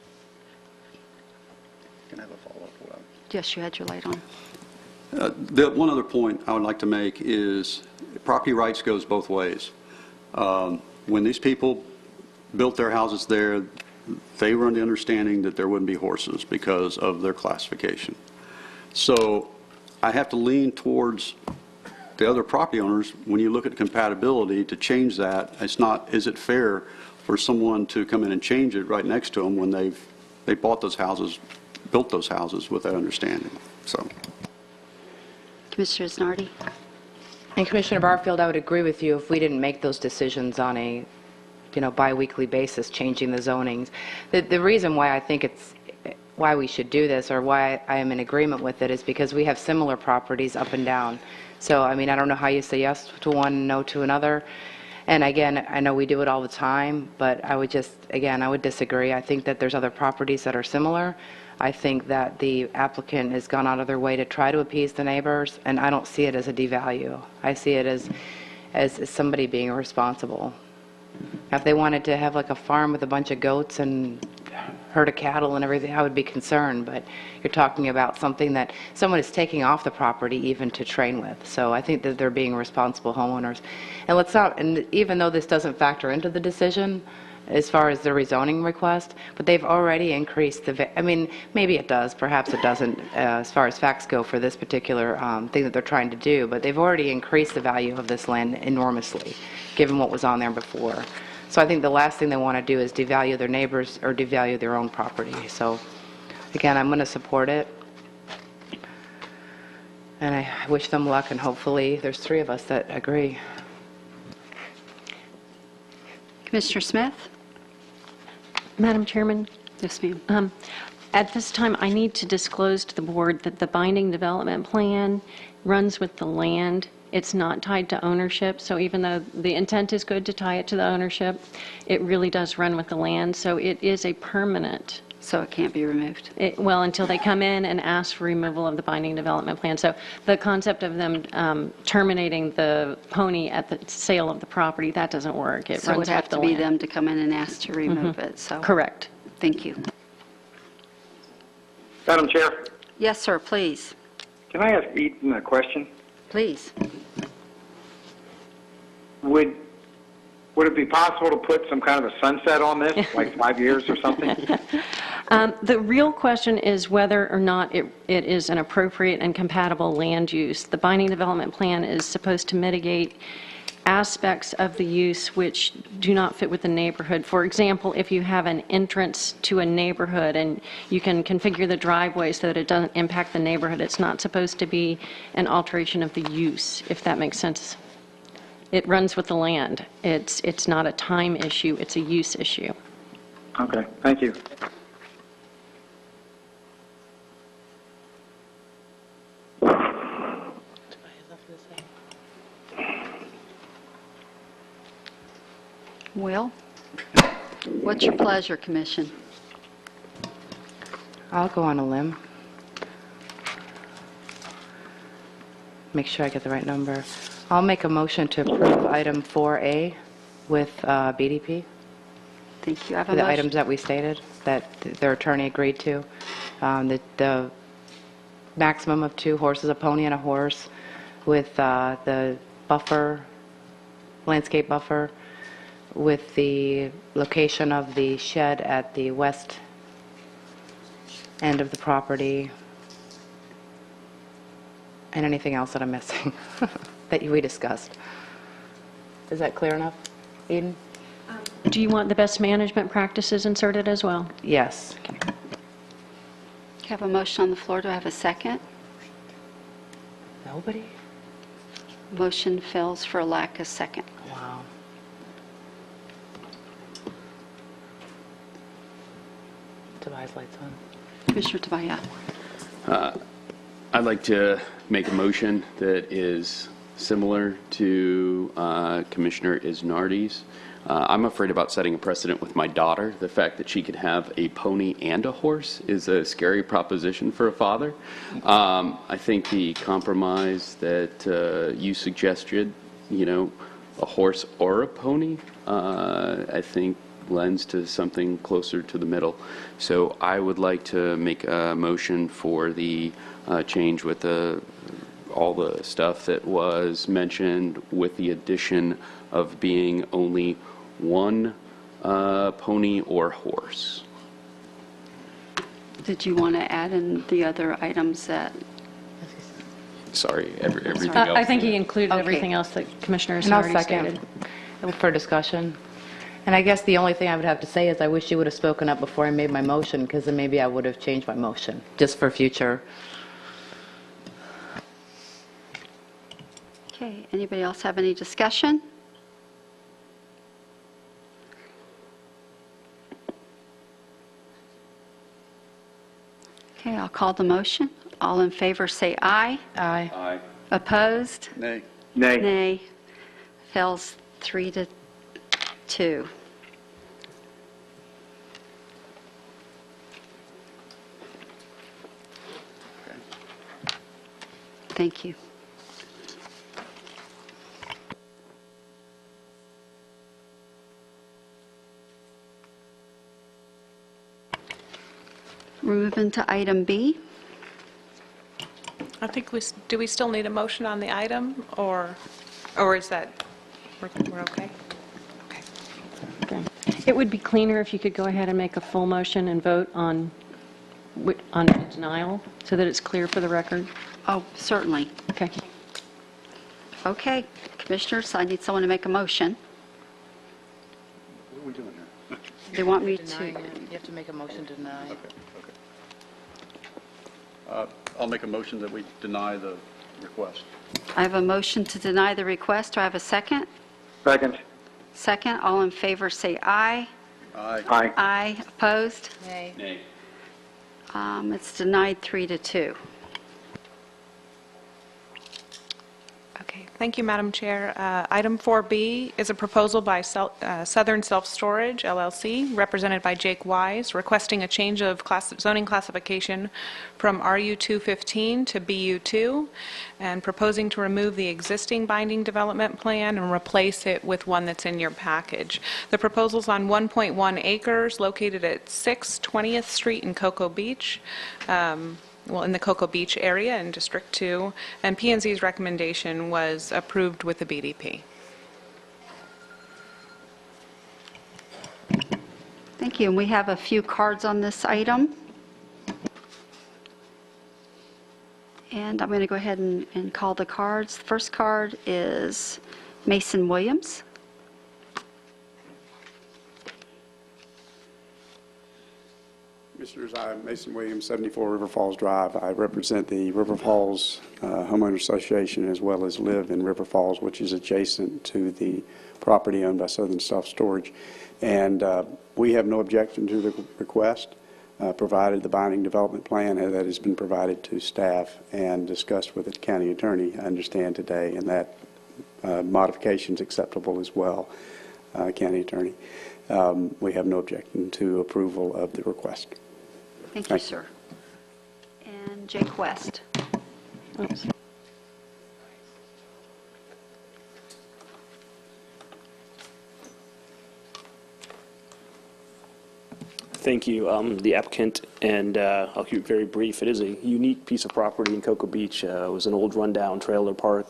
Can I have a follow-up?
Yes, you had your light on.
One other point I would like to make is property rights goes both ways. When these people built their houses there, they were under the understanding that there wouldn't be horses because of their classification. So I have to lean towards the other property owners when you look at compatibility to change that. It's not, is it fair for someone to come in and change it right next to them when they bought those houses, built those houses with that understanding? So.
Commissioner Snarty?
And Commissioner Barfield, I would agree with you if we didn't make those decisions on a biweekly basis, changing the zonings. The reason why I think why we should do this, or why I am in agreement with it, is because we have similar properties up and down. So, I mean, I don't know how you say yes to one and no to another. And again, I know we do it all the time, but I would disagree. I think that there's other properties that are similar. I think that the applicant has gone out of their way to try to appease the neighbors, and I don't see it as a devalue. I see it as somebody being responsible. If they wanted to have like a farm with a bunch of goats and herd of cattle and everything, I would be concerned. But you're talking about something that someone is taking off the property even to train with. So I think that they're being responsible homeowners. And even though this doesn't factor into the decision as far as the rezoning request, but they've already increased I mean, maybe it does, perhaps it doesn't as far as facts go for this particular thing that they're trying to do, but they've already increased the value of this land enormously, given what was on there before. So I think the last thing they want to do is devalue their neighbors or devalue their own property. So again, I'm going to support it. And I wish them luck, and hopefully there's 3 of us that agree.
Commissioner Smith?
Madam Chairman?
Yes, ma'am.
At this time, I need to disclose to the board that the binding development plan runs with the land. It's not tied to ownership, so even though the intent is good to tie it to the ownership, it really does run with the land, so it is a permanent.
So it can't be removed?
Well, until they come in and ask for removal of the binding development plan. So the concept of them terminating the pony at the sale of the property, that doesn't work. It
So it
runs
would have
with
to
the
be
land.
them to come in and ask to remove it, so.
Correct.
Thank you.
Madam Chair,
Yes, sir, please.
can I ask Eaton a question?
Please.
Would it be possible to put some kind of a sunset on this, like 5 years or something?
The real question is whether or not it is an appropriate and compatible land use. The binding development plan is supposed to mitigate aspects of the use which do not fit with the neighborhood. For example, if you have an entrance to a neighborhood and you can configure the driveway so that it doesn't impact the neighborhood, it's not supposed to be an alteration of the use, if that makes sense. It runs with the land. It's not a time issue, it's a use issue.
Okay, thank you.
Will, what's your pleasure, Commission?
I'll go on a limb. Make sure I get the right number. I'll make a motion to approve item 4A with BDP.
Thank you. I have a
The
motion.
items that we stated, that their attorney agreed to. The maximum of 2 horses, a pony and a horse, with the buffer, landscape buffer, with the location of the shed at the west end of the property, and anything else that I'm missing that we discussed. Is that clear enough, Eden?
Do you want the best management practices inserted as well?
Yes.
I have a motion on the floor. Do I have a second?
Nobody?
Motion fails for lack of second.
Wow. Tobias lights on.
Commissioner Tobias.
I'd like to make a motion that is similar to Commissioner Isnardi's. I'm afraid about setting a precedent with my daughter. The fact that she could have a pony and a horse is a scary proposition for a father. I think the compromise that you suggested, a horse or a pony, I think lends to something closer to the middle. So I would like to make a motion for the change with all the stuff that was mentioned, with the addition of being only one pony or horse.
Did you want to add in the other items that?
Sorry, everything else.
I think he included
Okay.
everything else that Commissioner
And I'll
Isnardi
second
stated.
for discussion. And I guess the only thing I would have to say is I wish you would have spoken up before I made my motion, because then maybe I would have changed my motion, just for future.
Okay, anybody else have any discussion? Okay, I'll call the motion. All in favor say aye.
Aye.
Aye.
Opposed?
Nay.
Nay.
Nay. Fails 3-2. Thank you. We're moving to item B.
I think do we still need a motion on the item, or is that, we're okay? Okay.
Okay. It would be cleaner if you could go ahead and make a full motion and vote on denial, so that it's clear for the record.
Oh, certainly.
Okay.
Okay, Commissioners, I need someone to make a motion.
What are we doing here?
They want me
Denying
to,
it. You have to make a motion to deny.
I'll make a motion that we deny the request.
I have a motion to deny the request. Do I have a second?
Second.
Second, all in favor say aye.
Aye.
Aye.
Aye. Opposed?
Nay.
Nay.
It's denied 3-2.
Okay, thank you, Madam Chair. Item 4B is a proposal by Southern Self-Storage LLC, represented by Jake Wise, requesting a change of zoning classification from RU215 to BU2, and proposing to remove the existing binding development plan and replace it with one that's in your package. The proposal's on 1.1 acres located at 6 20th Street in Cocoa Beach. In the Cocoa Beach area in District 2, and P&Z's recommendation was approved with the BDP.
Thank you. And we have a few cards on this item. And I'm going to go ahead and call the cards. The first card is Mason Williams.
Commissioners, I'm Mason Williams, 74 River Falls Drive. I represent the River Falls Homeowner Association, as well as live in River Falls, which is adjacent to the property owned by Southern Self-Storage. And we have no objection to the request, provided the binding development plan that has been provided to staff and discussed with the county attorney, I understand today, and that modification is acceptable as well, county attorney. We have no objection to approval of the request.
Thank you, sir. And Jake West.
Oops.
Thank you. The applicant, and I'll keep it very brief. It is a unique piece of property in Cocoa Beach. It was an old rundown trailer park.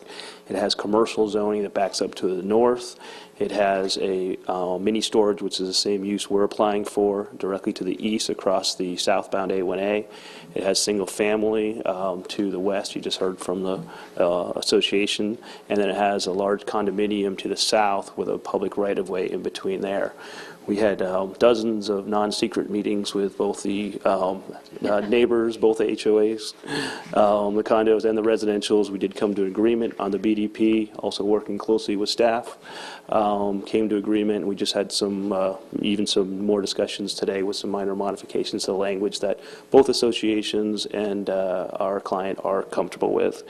It has commercial zoning that backs up to the north. It has a mini storage, which is the same use we're applying for, directly to the east across the southbound A1A. It has single family to the west, you just heard from the association, and then it has a large condominium to the south with a public right-of-way in between there. We had dozens of non-secret meetings with both the neighbors, both the HOAs, the condos, and the residentials. We did come to an agreement on the BDP, also working closely with staff. Came to agreement. We just had even some more discussions today with some minor modifications to the language that both associations and our client are comfortable with.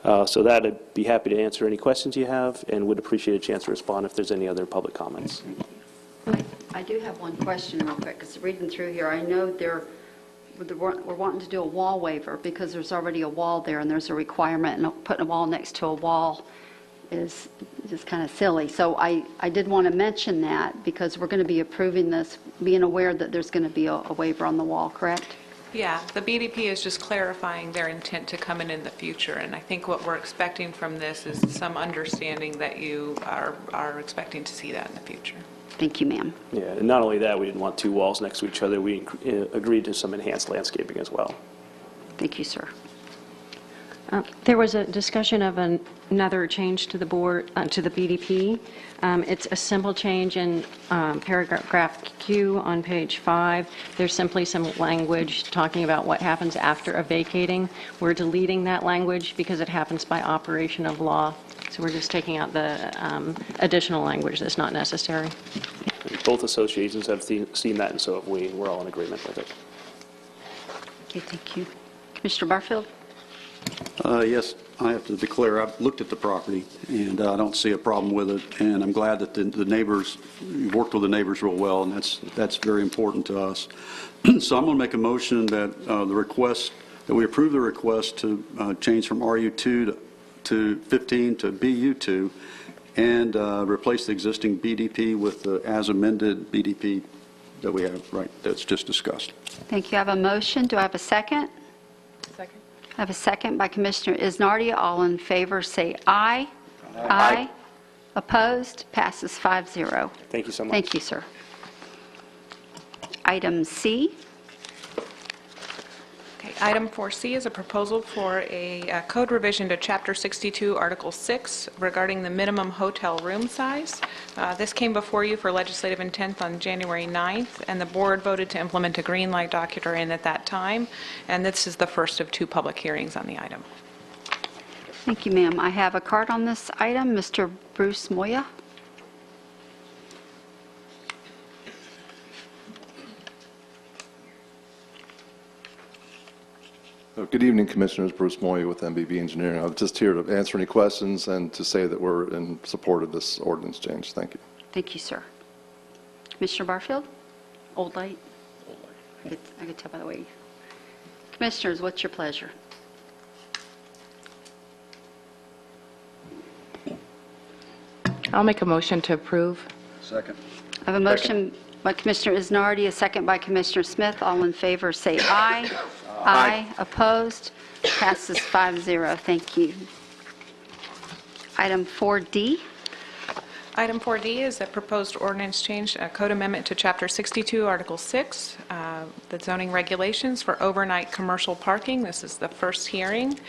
So that I'd be happy to answer any questions you have and would appreciate a chance to respond if there's any other public comments.
I do have one question real quick, because reading through here, I know we're wanting to do a wall waiver because there's already a wall there and there's a requirement, and putting a wall next to a wall is just kind of silly. So I did want to mention that because we're going to be approving this, being aware that there's going to be a waiver on the wall, correct?
Yeah, the BDP is just clarifying their intent to come in the future, and I think what we're expecting from this is some understanding that you are expecting to see that in the future.
Thank you, ma'am.
Yeah, and not only that, we didn't want two walls next to each other. We agreed to some enhanced landscaping as well.
Thank you, sir.
There was a discussion of another change to the board, to the BDP. It's a simple change in paragraph Q on page 5. There's simply some language talking about what happens after a vacating. We're deleting that language because it happens by operation of law. So we're just taking out the additional language that's not necessary.
Both associations have seen that, and so have we. We're all in agreement with it.
Okay, thank you. Commissioner Barfield?
Yes, I have to declare, I've looked at the property, and I don't see a problem with it, and I'm glad that the neighbors, you worked with the neighbors real well, and that's very important to us. So I'm going to make a motion that that we approve the request to change from RU2 to 15 to BU2, and replace the existing BDP with the as-amended BDP that we have, that's just discussed.
Thank you. I have a motion. Do I have a second?
Second.
I have a second by Commissioner Isnardi. All in favor say aye. Aye. Opposed? Passes 5-0.
Thank you so much.
Thank you, sir. Item C.
Okay, item 4C is a proposal for a code revision to Chapter 62, Article 6, regarding the minimum hotel room size. This came before you for legislative intent on January 9th, and the board voted to implement a green light document at that time, and this is the first of 2 public hearings on the item.
Thank you, ma'am. I have a card on this item. Mr. Bruce Moya.
Good evening, Commissioners. Bruce Moy with MBB Engineering. I'm just here to answer any questions and to say that we're in support of this ordinance change. Thank you.
Thank you, sir. Commissioner Barfield? Old light? Old light. I could tell by the way. Commissioners, what's your pleasure?
I'll make a motion to approve.
Second.
I have a motion by Commissioner Isnardi, a second by Commissioner Smith. All in favor say aye. Aye. Opposed? Passes 5-0. Thank you. Item 4D.
Item 4D is a proposed ordinance change, a code amendment to Chapter 62, Article 6, the zoning regulations for overnight commercial parking. This is the first hearing.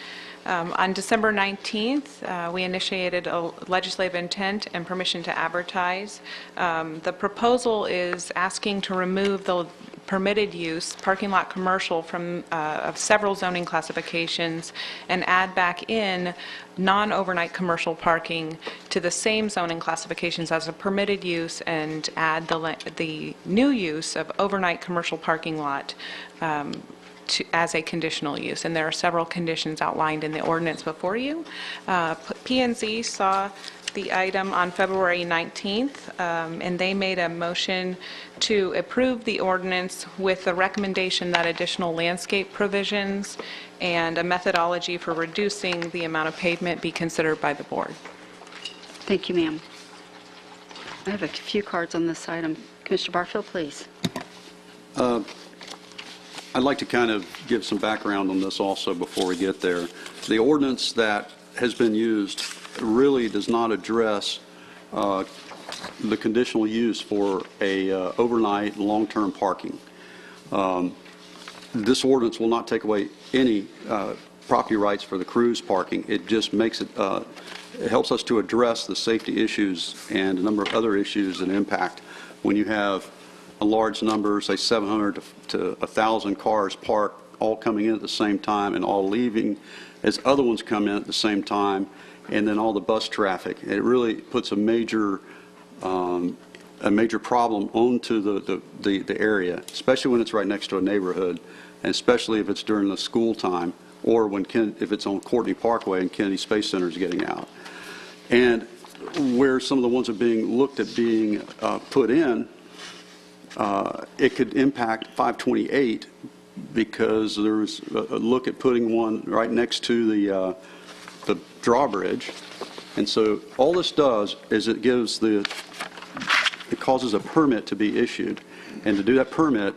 On December 19th, we initiated a legislative intent and permission to advertise. The proposal is asking to remove the permitted use, parking lot commercial, from of several zoning classifications and add back in non-overnight commercial parking to the same zoning classifications as a permitted use, and add the new use of overnight commercial parking lot as a conditional use. And there are several conditions outlined in the ordinance before you. P&Z saw the item on February 19th, and they made a motion to approve the ordinance with the recommendation that additional landscape provisions and a methodology for reducing the amount of pavement be considered by the board.
Thank you, ma'am. I have a few cards on this item. Commissioner Barfield, please.
I'd like to kind of give some background on this also before we get there. The ordinance that has been used really does not address the conditional use for a overnight long-term parking. This ordinance will not take away any property rights for the cruise parking. It just makes it, it helps us to address the safety issues and a number of other issues that impact when you have a large number, say 700 to 1,000 cars parked, all coming in at the same time and all leaving as other ones come in at the same time, and then all the bus traffic. It really puts a major problem onto the area, especially when it's right next to a neighborhood, and especially if it's during the school time or when if it's on Courtney Parkway and Kennedy Space Center is getting out. And where some of the ones are being looked at being put in, it could impact 528 because there's a look at putting one right next to the drawbridge. And so all this does is it causes a permit to be issued. And to do that permit,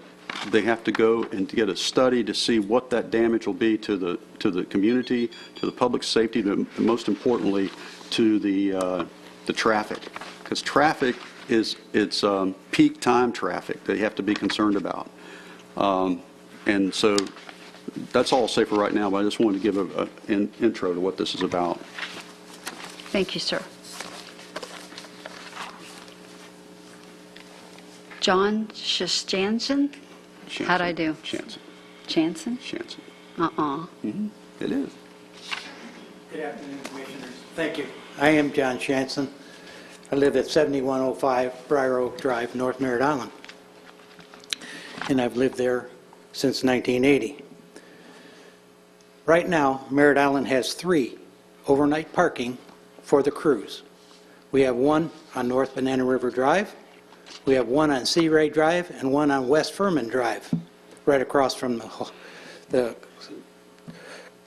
they have to go and get a study to see what that damage will be to the community, to the public safety, and most importantly, to the traffic. Because traffic it's peak time traffic that you have to be concerned about. And so that's all I'll say for right now, but I just wanted to give an intro to what this is about.
Thank you, sir. John Shanson? How'd I do?
Shanson.
Chanson?
Shanson.
Mm-hmm.
It is.
Good afternoon, Commissioners. Thank you. I am John Shanson. I live at 7105 Briar Oak Drive, North Merritt Island. And I've lived there since 1980. Right now, Merritt Island has 3 overnight parking for the cruise. We have one on North Banana River Drive, we have one on Sea Ray Drive, and one on West Furman Drive, right across from the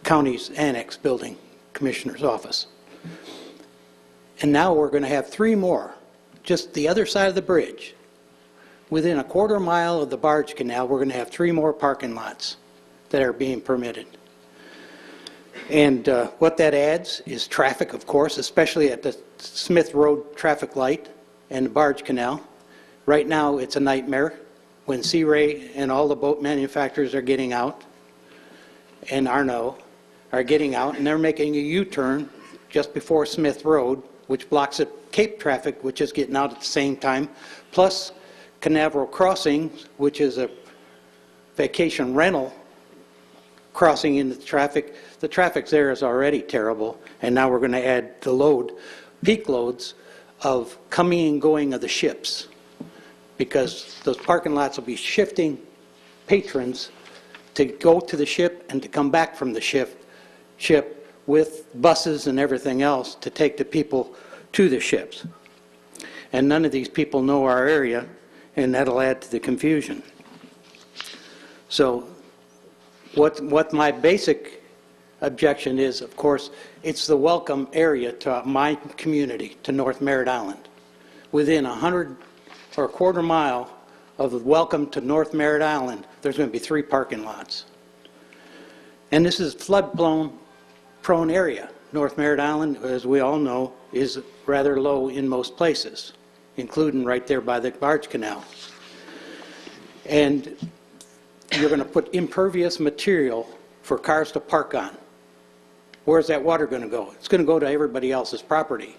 county's annex building, Commissioner's office. And now we're going to have 3 more, just the other side of the bridge. Within a quarter mile of the barge canal, we're going to have 3 more parking lots that are being permitted. And what that adds is traffic, of course, especially at the Smith Road traffic light and the barge canal. Right now, it's a nightmare when Sea Ray and all the boat manufacturers are getting out, and Arno are getting out, and they're making a U-turn just before Smith Road, which blocks at Cape traffic, which is getting out at the same time, plus Canaveral Crossing, which is a vacation rental crossing into the traffic. The traffic there is already terrible, and now we're going to add the load, peak loads of coming and going of the ships, because those parking lots will be shifting patrons to go to the ship and to come back from the ship with buses and everything else to take the people to the ships. And none of these people know our area, and that'll add to the confusion. So what my basic objection is, of course, it's the welcome area to my community, to North Merritt Island. Within 100 or a quarter mile of the welcome to North Merritt Island, there's going to be 3 parking lots. And this is flood-prone area. North Merritt Island, as we all know, is rather low in most places, including right there by the barge canal. And you're going to put impervious material for cars to park on. Where's that water going to go? It's going to go to everybody else's property.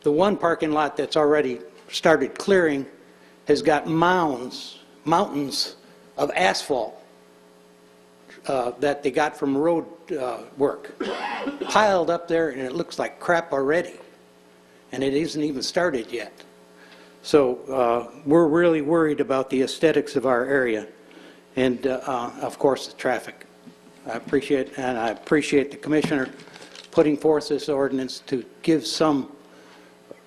The one parking lot that's already started clearing has got mountains of asphalt that they got from road work piled up there, and it looks like crap already, and it isn't even started yet. So we're really worried about the aesthetics of our area, and of course the traffic. I appreciate the Commissioner putting forth this ordinance to give some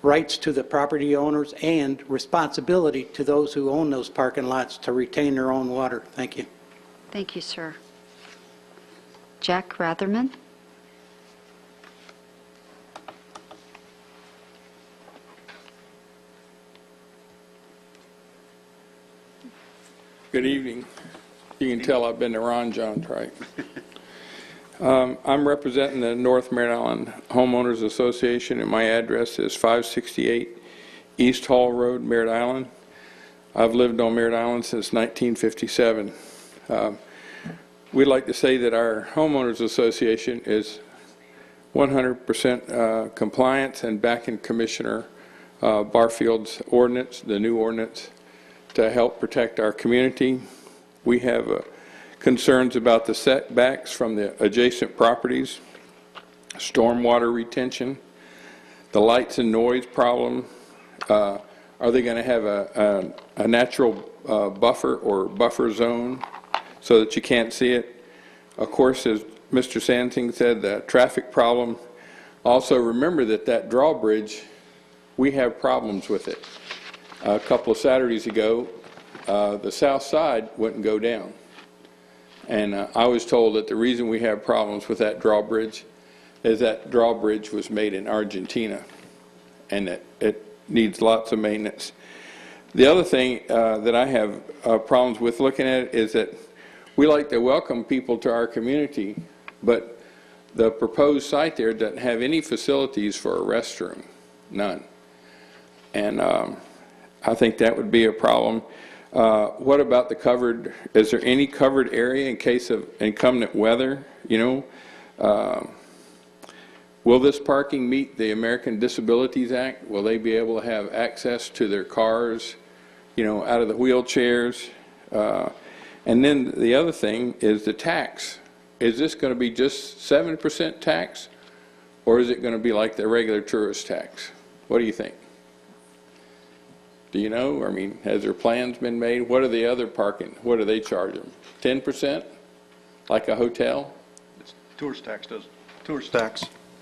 rights to the property owners and responsibility to those who own those parking lots to retain their own water. Thank you.
Thank you, sir. Jack Ratherman.
Good evening. You can tell I've been to Ron Jones, right? I'm representing the North Merritt Island Homeowners Association, and my address is 568 East Hall Road, Merritt Island. I've lived on Merritt Island since 1957. We'd like to say that our Homeowners Association is 100% compliance and backing Commissioner Barfield's ordinance, the new ordinance, to help protect our community. We have concerns about the setbacks from the adjacent properties, stormwater retention, the lights and noise problem. Are they going to have a natural buffer or buffer zone so that you can't see it? Of course, as Mr. Sansing said, the traffic problem. Also, remember that drawbridge, we have problems with it. A couple of Saturdays ago, the south side wouldn't go down. And I was told that the reason we have problems with that drawbridge is that drawbridge was made in Argentina, and that it needs lots of maintenance. The other thing that I have problems with looking at it is that we like to welcome people to our community, but the proposed site there doesn't have any facilities for a restroom, none. And I think that would be a problem. What about the covered, is there any covered area in case of inclement weather? You know, will this parking meet the American Disabilities Act? Will they be able to have access to their cars, you know, out of the wheelchairs? And then the other thing is the tax. Is this going to be just 7% tax, or is it going to be like the regular tourist tax? What do you think? Do you know? I mean, has their plans been made? What are the other parking? What do they charge them? 10%? Like a hotel?
Tourist tax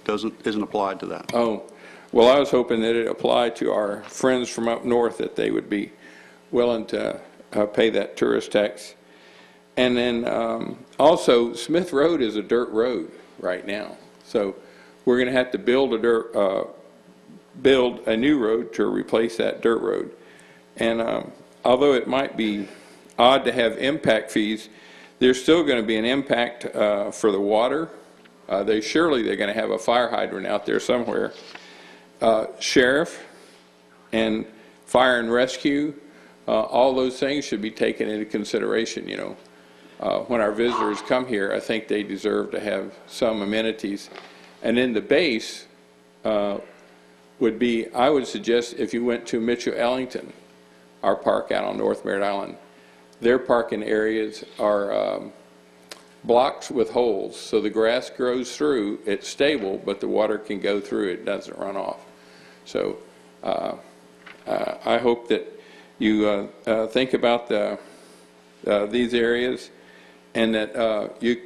isn't applied to that.
Oh, well, I was hoping that it applied to our friends from up north, that they would be willing to pay that tourist tax. And then also, Smith Road is a dirt road right now. So we're going to have to build a new road to replace that dirt road. And although it might be odd to have impact fees, there's still going to be an impact for the water. They're going to have a fire hydrant out there somewhere. Sheriff and fire and rescue, all those things should be taken into consideration, you know. When our visitors come here, I think they deserve to have some amenities. And then the base would be, I would suggest if you went to Mitchell-Ellington, our park out on North Merritt Island, their parking areas are blocks with holes. So the grass grows through, it's stable, but the water can go through, it doesn't run off. So I hope that you think about these areas, and that you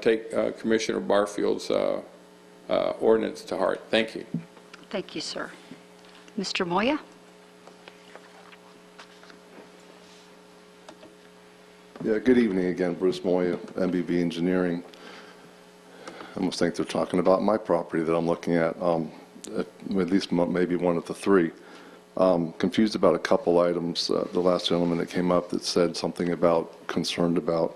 take Commissioner Barfield's ordinance to heart. Thank you.
Thank you, sir. Mr. Moya?
Yeah, good evening again. Bruce Moya, MBB Engineering. I almost think they're talking about my property that I'm looking at, at least maybe one of the three. Confused about a couple items. The last gentleman that came up that said something about, concerned about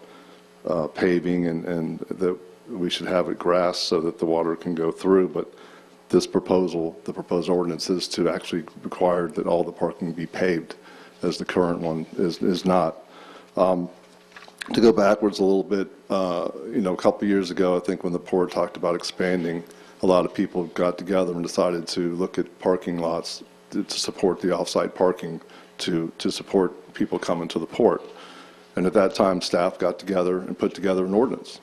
paving and that we should have it grass so that the water can go through, but this proposal, the proposed ordinance, is to actually require that all the parking be paved, as the current one is not. To go backwards a little bit, you know, a couple years ago, I think when the port talked about expanding, a lot of people got together and decided to look at parking lots to support the off-site parking, to support people coming to the port. And at that time, staff got together and put together an ordinance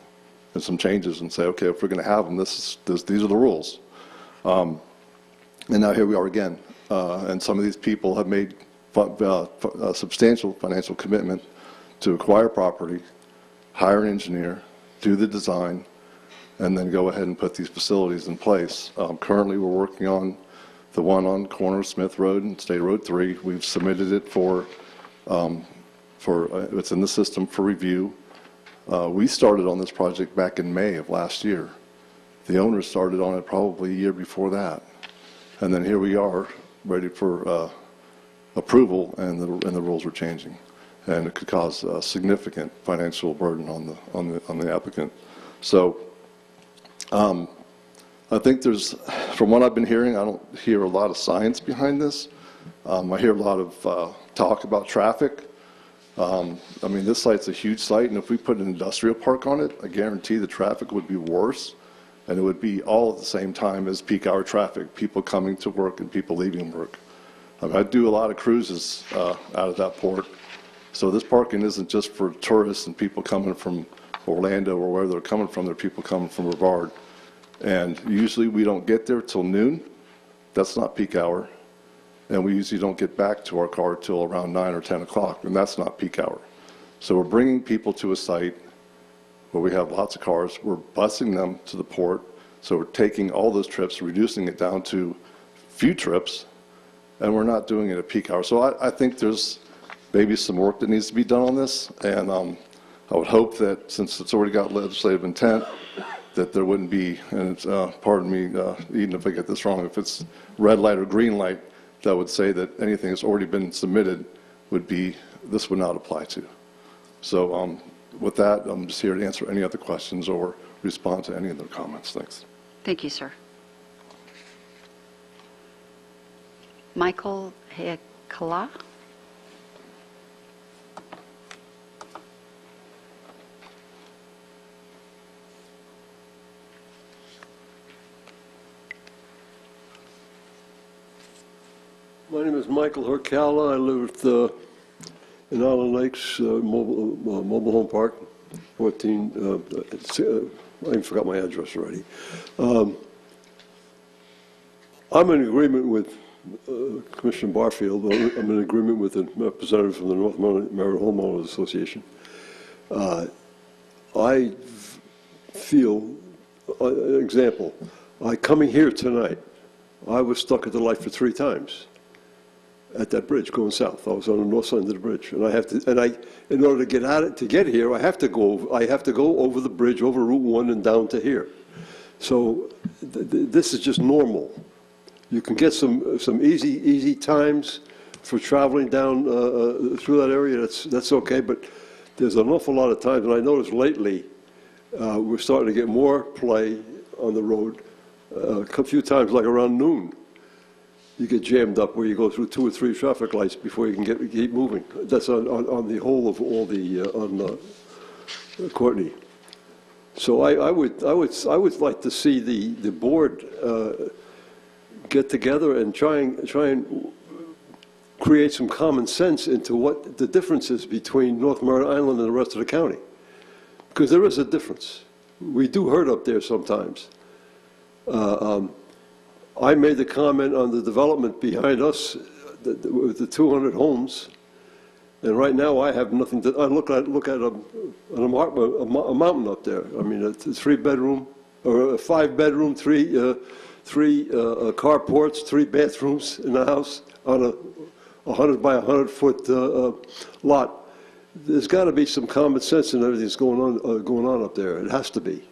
and some changes and say, okay, if we're going to have them, these are the rules. And now here we are again. And some of these people have made a substantial financial commitment to acquire property, hire an engineer, do the design, and then go ahead and put these facilities in place. Currently, we're working on the one on corner of Smith Road and State Road 3. We've submitted it for it's in the system for review. We started on this project back in May of last year. The owners started on it probably a year before that. And then here we are, ready for approval, and the rules are changing. and it could cause a significant financial burden on the applicant. So I think there's, from what I've been hearing, I don't hear a lot of science behind this. I hear a lot of talk about traffic. I mean, this site's a huge site, and if we put an industrial park on it, I guarantee the traffic would be worse, and it would be all at the same time as peak hour traffic, people coming to work and people leaving work. I mean, I do a lot of cruises out of that port, so this parking isn't just for tourists and people coming from Orlando or where they're coming from. There are people coming from Brevard, and usually we don't get there till noon. That's not peak hour. And we usually don't get back to our car till around 9 or 10 o'clock, and that's not peak hour. So we're bringing people to a site where we have lots of cars. We're busing them to the port. So we're taking all those trips, reducing it down to few trips, and we're not doing it at peak hour. So I think there's maybe some work that needs to be done on this, and I would hope that since it's already got legislative intent, that there wouldn't be, and it's, pardon me, even if I get this wrong, if it's red light or green light, that would say that anything that's already been submitted would be, this would not apply to. So with that, I'm just here to answer any other questions or respond to any of their comments. Thanks.
Thank you, sir. Michael Hekala?
My name is Michael Hercala. I live in Island Lakes Mobile Home Park, 14. I even forgot my address already. I'm in agreement with Commissioner Barfield. I'm in agreement with the representative from the North Merritt Homeowners Association. I feel, example, coming here tonight, I was stuck at the light for 3 times. At that bridge going south. I was on the north side of the bridge, and in order to get here, I have to go over the bridge, over Route 1 and down to here. So this is just normal. You can get some easy times for traveling down through that area. That's okay, but there's an awful lot of times, and I noticed lately we're starting to get more play on the road. A few times, like around noon, you get jammed up where you go through 2 or 3 traffic lights before you can keep moving. That's on the whole of all the on Courtney. So I would like to see the board get together and try and create some common sense into what the difference is between North Merritt Island and the rest of the county, because there is a difference. We do hurt up there sometimes. I made the comment on the development behind us with the 200 homes, and right now I have nothing to. I look at a mountain up there. I mean, a 3-bedroom or a 5-bedroom, 3 carports, 3 bathrooms in the house on a 100 by 100 foot lot. There's got to be some common sense in everything that's going on up there. It has to be.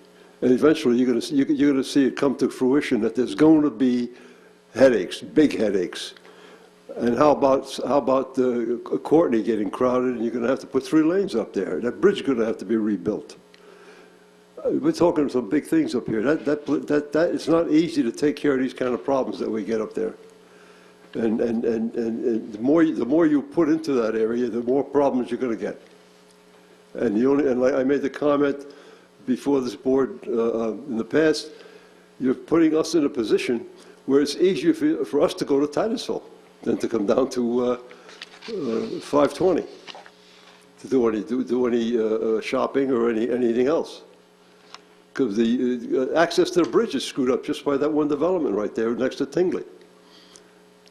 And eventually, you're going to see it come to fruition that there's going to be headaches, big headaches. And how about Courtney getting crowded, and you're going to have to put 3 lanes up there. That bridge is going to have to be rebuilt. We're talking some big things up here. It's not easy to take care of these kind of problems that we get up there. And the more you put into that area, the more problems you're going to get. And like I made the comment before this board in the past, you're putting us in a position where it's easier for us to go to Titusville than to come down to 520 to do any shopping or anything else. Because the access to the bridge is screwed up just by that one development right there next to Tingley.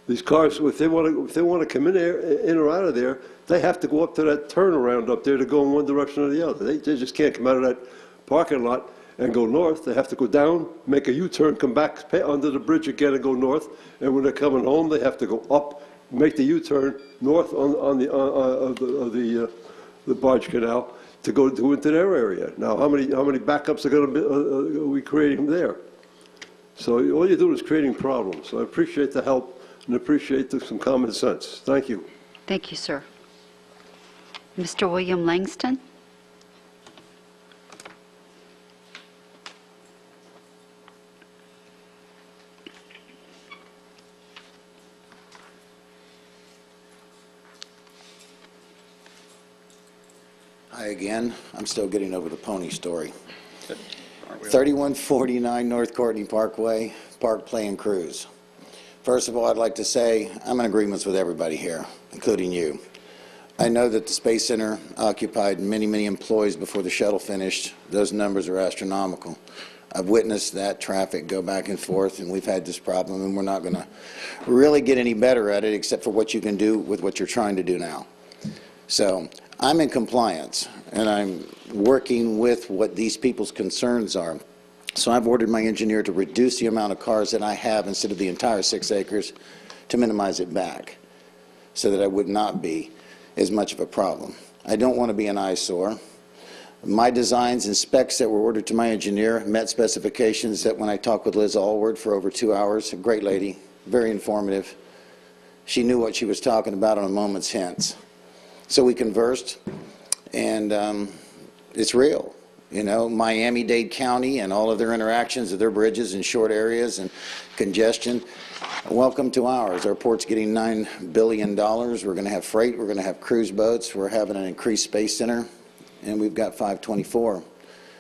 These cars, if they want to come in or out of there, they have to go up to that turnaround up there to go in one direction or the other. They just can't come out of that parking lot and go north. They have to go down, make a U-turn, come back under the bridge again and go north. And when they're coming home, they have to go up, make the U-turn north on the barge canal to go into their area. Now, how many backups are we creating there? So all you're doing is creating problems. So I appreciate the help and appreciate some common sense. Thank you.
Thank you, sir. Mr. William Langston.
Hi again. I'm still getting over the pony story. 3149 North Courtney Parkway, Park Play and Cruise. First of all, I'd like to say I'm in agreement with everybody here, including you. I know that the Space Center occupied many, many employees before the shuttle finished. Those numbers are astronomical. I've witnessed that traffic go back and forth, and we've had this problem, and we're not going to really get any better at it except for what you can do with what you're trying to do now. So I'm in compliance, and I'm working with what these people's concerns are. So I've ordered my engineer to reduce the amount of cars that I have instead of the entire 6 acres to minimize it back so that I would not be as much of a problem. I don't want to be an eyesore. My designs and specs that were ordered to my engineer met specifications that when I talked with Liz Allward for over 2 hours, a great lady, very informative, she knew what she was talking about on a moment's hints. So we conversed, and it's real. You know, Miami-Dade County and all of their interactions of their bridges in short areas and congestion. Welcome to ours. Our port's getting $9 billion. We're going to have freight. We're going to have cruise boats. We're having an increased space center, and we've got 524.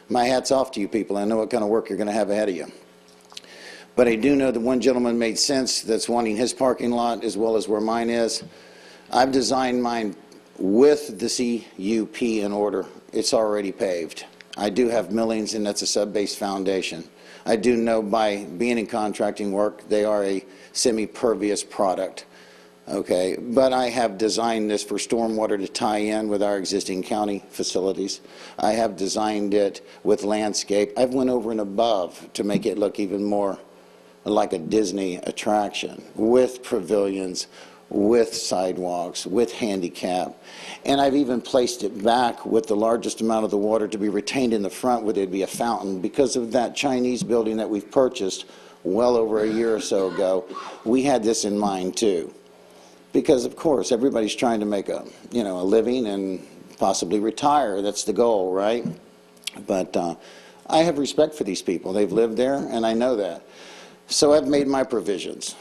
My hat's off to you people. I know what kind of work you're going to have ahead of you. But I do know that one gentleman made sense that's wanting his parking lot as well as where mine is. I've designed mine with the CUP in order. It's already paved. I do have millings, and that's a sub-base foundation. I do know by being in contracting work, they are a semi-pervious product. Okay, but I have designed this for stormwater to tie in with our existing county facilities. I have designed it with landscape. I've went over and above to make it look even more like a Disney attraction with pavilions, with sidewalks, with handicap. And I've even placed it back with the largest amount of the water to be retained in the front where there'd be a fountain. Because of that Chinese building that we've purchased well over a year or so ago, we had this in mind too. Because of course, everybody's trying to make a living and possibly retire. That's the goal, right? But I have respect for these people. They've lived there, and I know that. So I've made my provisions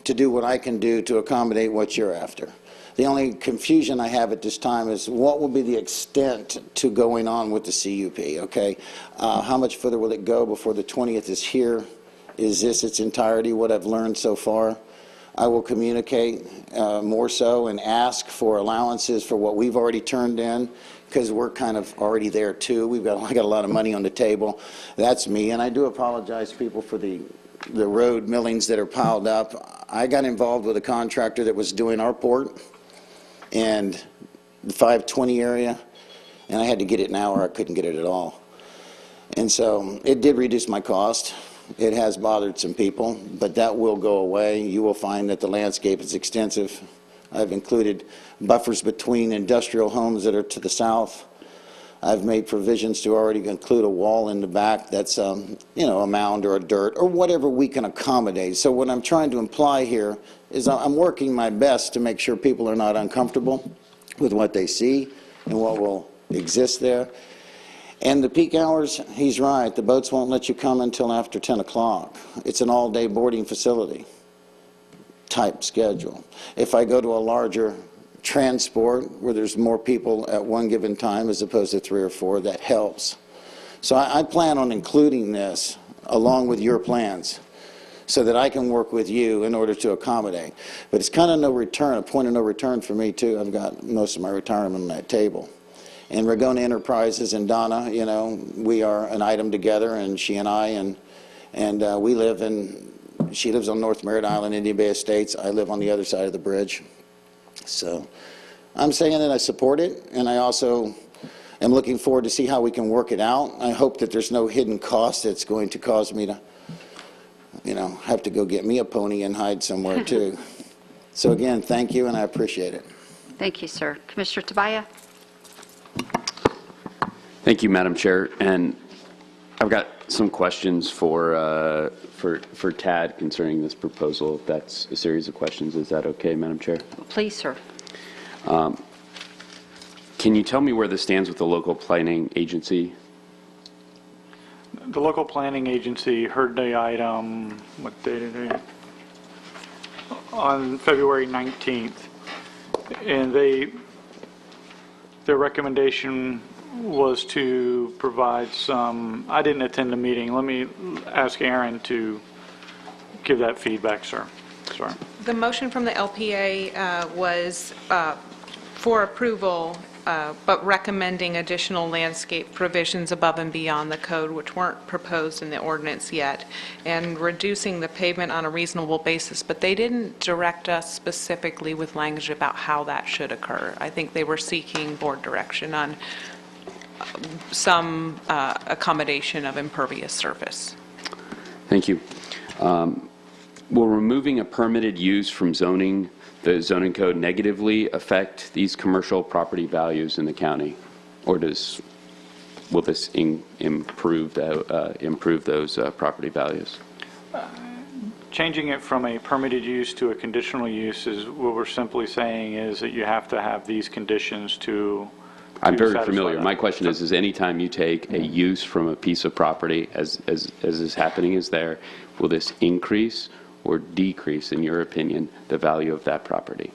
to do what I can do to accommodate what you're after. The only confusion I have at this time is what will be the extent to going on with the CUP, okay? How much further will it go before the 20th is here? Is this its entirety, what I've learned so far? I will communicate more so and ask for allowances for what we've already turned in, because we're kind of already there too. I got a lot of money on the table. That's me, and I do apologize, people, for the road millings that are piled up. I got involved with a contractor that was doing our port and the 520 area, and I had to get it now or I couldn't get it at all. And so it did reduce my cost. It has bothered some people, but that will go away. You will find that the landscape is extensive. I've included buffers between industrial homes that are to the south. I've made provisions to already include a wall in the back that's, a mound or a dirt or whatever we can accommodate. So what I'm trying to imply here is I'm working my best to make sure people are not uncomfortable with what they see and what will exist there. And the peak hours, he's right, the boats won't let you come until after 10 o'clock. It's an all-day boarding facility type schedule. If I go to a larger transport where there's more people at one given time as opposed to 3 or 4, that helps. So I plan on including this along with your plans so that I can work with you in order to accommodate. But it's kind of no return, a point of no return for me too. I've got most of my retirement on that table. And Ragona Enterprises and Donna, we are an item together, and she and I, and we live she lives on North Merritt Island, Indian Bay Estates. I live on the other side of the bridge. So I'm saying that I support it, and I also am looking forward to see how we can work it out. I hope that there's no hidden cost that's going to cause me to, have to go get me a pony and hide somewhere too. So again, thank you, and I appreciate it.
Thank you, sir. Commissioner Tabaya?
Thank you, Madam Chair. And I've got some questions for Tad concerning this proposal. If that's a series of questions, is that okay, Madam Chair?
Please, sir.
Can you tell me where this stands with the local planning agency?
The local planning agency heard the item, what day did they? On February 19th. And their recommendation was to provide some, I didn't attend the meeting. Let me ask Aaron to give that feedback, sir. Sorry.
The motion from the LPA was for approval, but recommending additional landscape provisions above and beyond the code, which weren't proposed in the ordinance yet, and reducing the pavement on a reasonable basis. But they didn't direct us specifically with language about how that should occur. I think they were seeking board direction on some accommodation of impervious surface.
Thank you. Will removing a permitted use from the zoning code negatively affect these commercial property values in the county? Or will this improve those property values?
Changing it from a permitted use to a conditional use is what we're simply saying is that you have to have these conditions to
I'm very
satisfy
familiar.
that.
My question is anytime you take a use from a piece of property, as is happening is there, will this increase or decrease, in your opinion, the value of that property?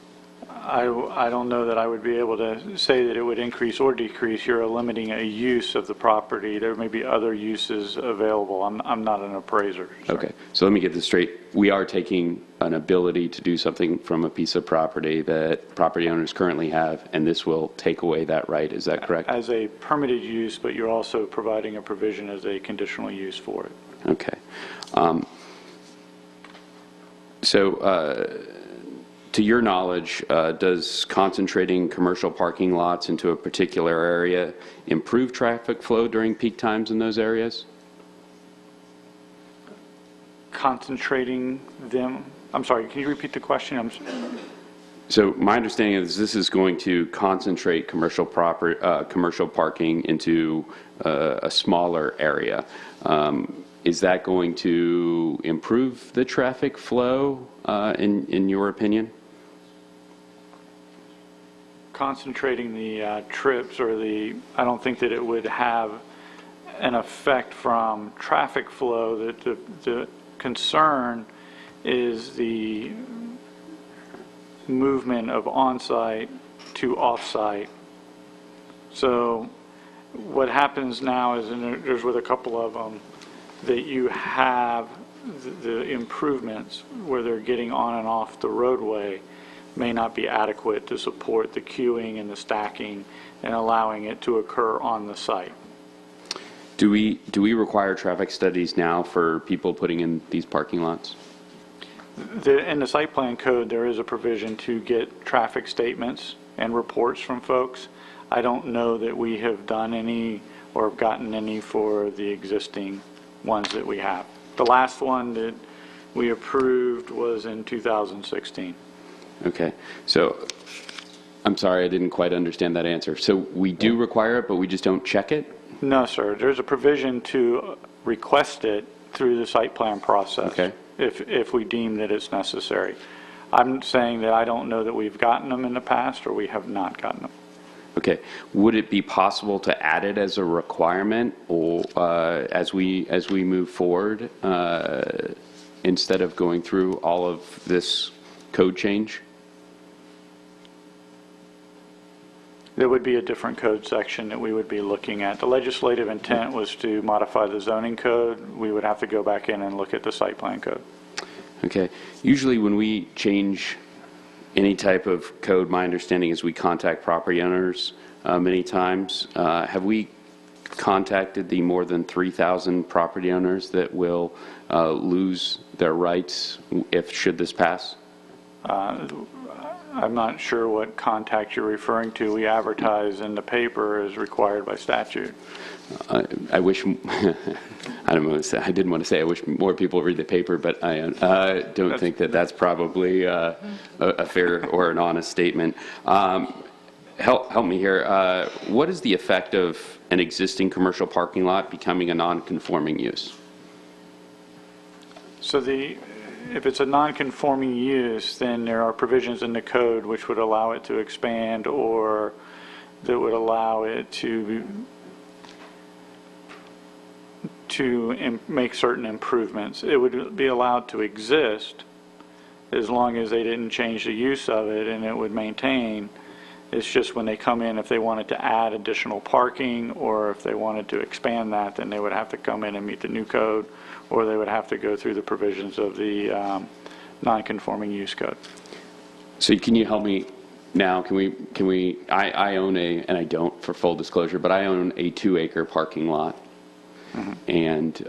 I don't know that I would be able to say that it would increase or decrease. You're limiting a use of the property. There may be other uses available. I'm not an appraiser. Sorry.
Okay, so let me get this straight. We are taking an ability to do something from a piece of property that property owners currently have, and this will take away that right. Is that correct?
As a permitted use, but you're also providing a provision as a conditional use for it.
Okay. To your knowledge, does concentrating commercial parking lots into a particular area improve traffic flow during peak times in those areas?
Concentrating them, I'm sorry, can you repeat the question?
So my understanding is this is going to concentrate commercial parking into a smaller area. Is that going to improve the traffic flow, in your opinion?
Concentrating the trips or I don't think that it would have an effect from traffic flow. That the concern is the movement of on-site to off-site. So what happens now is, and there's with a couple of them, that you have the improvements where they're getting on and off the roadway may not be adequate to support the queuing and the stacking and allowing it to occur on the site.
Do we require traffic studies now for people putting in these parking lots?
In the site plan code, there is a provision to get traffic statements and reports from folks. I don't know that we have done any or gotten any for the existing ones that we have. The last one that we approved was in 2016.
Okay, so I'm sorry, I didn't quite understand that answer. So we do require it, but we just don't check it?
No, sir. There's a provision to request it through the site plan process.
Okay.
If we deem that it's necessary. I'm saying that I don't know that we've gotten them in the past or we have not gotten them.
Okay. Would it be possible to add it as a requirement or as we move forward instead of going through all of this code change?
There would be a different code section that we would be looking at. The legislative intent was to modify the zoning code. We would have to go back in and look at the site plan code.
Okay. Usually when we change any type of code, my understanding is we contact property owners many times. Have we contacted the more than 3,000 property owners that will lose their rights should this pass?
I'm not sure what contact you're referring to. We advertise in the paper as required by statute.
I wish, I didn't want to say I wish more people read the paper, but I don't think that that's probably a fair or an honest statement. Help me here. What is the effect of an existing commercial parking lot becoming a non-conforming use?
So if it's a non-conforming use, then there are provisions in the code which would allow it to expand or that would allow it to make certain improvements. It would be allowed to exist as long as they didn't change the use of it, and it would maintain. It's just when they come in, if they wanted to add additional parking or if they wanted to expand that, then they would have to come in and meet the new code, or they would have to go through the provisions of the non-conforming use code.
So can you help me now? I own and I don't for full disclosure, but I own a 2-acre parking lot. And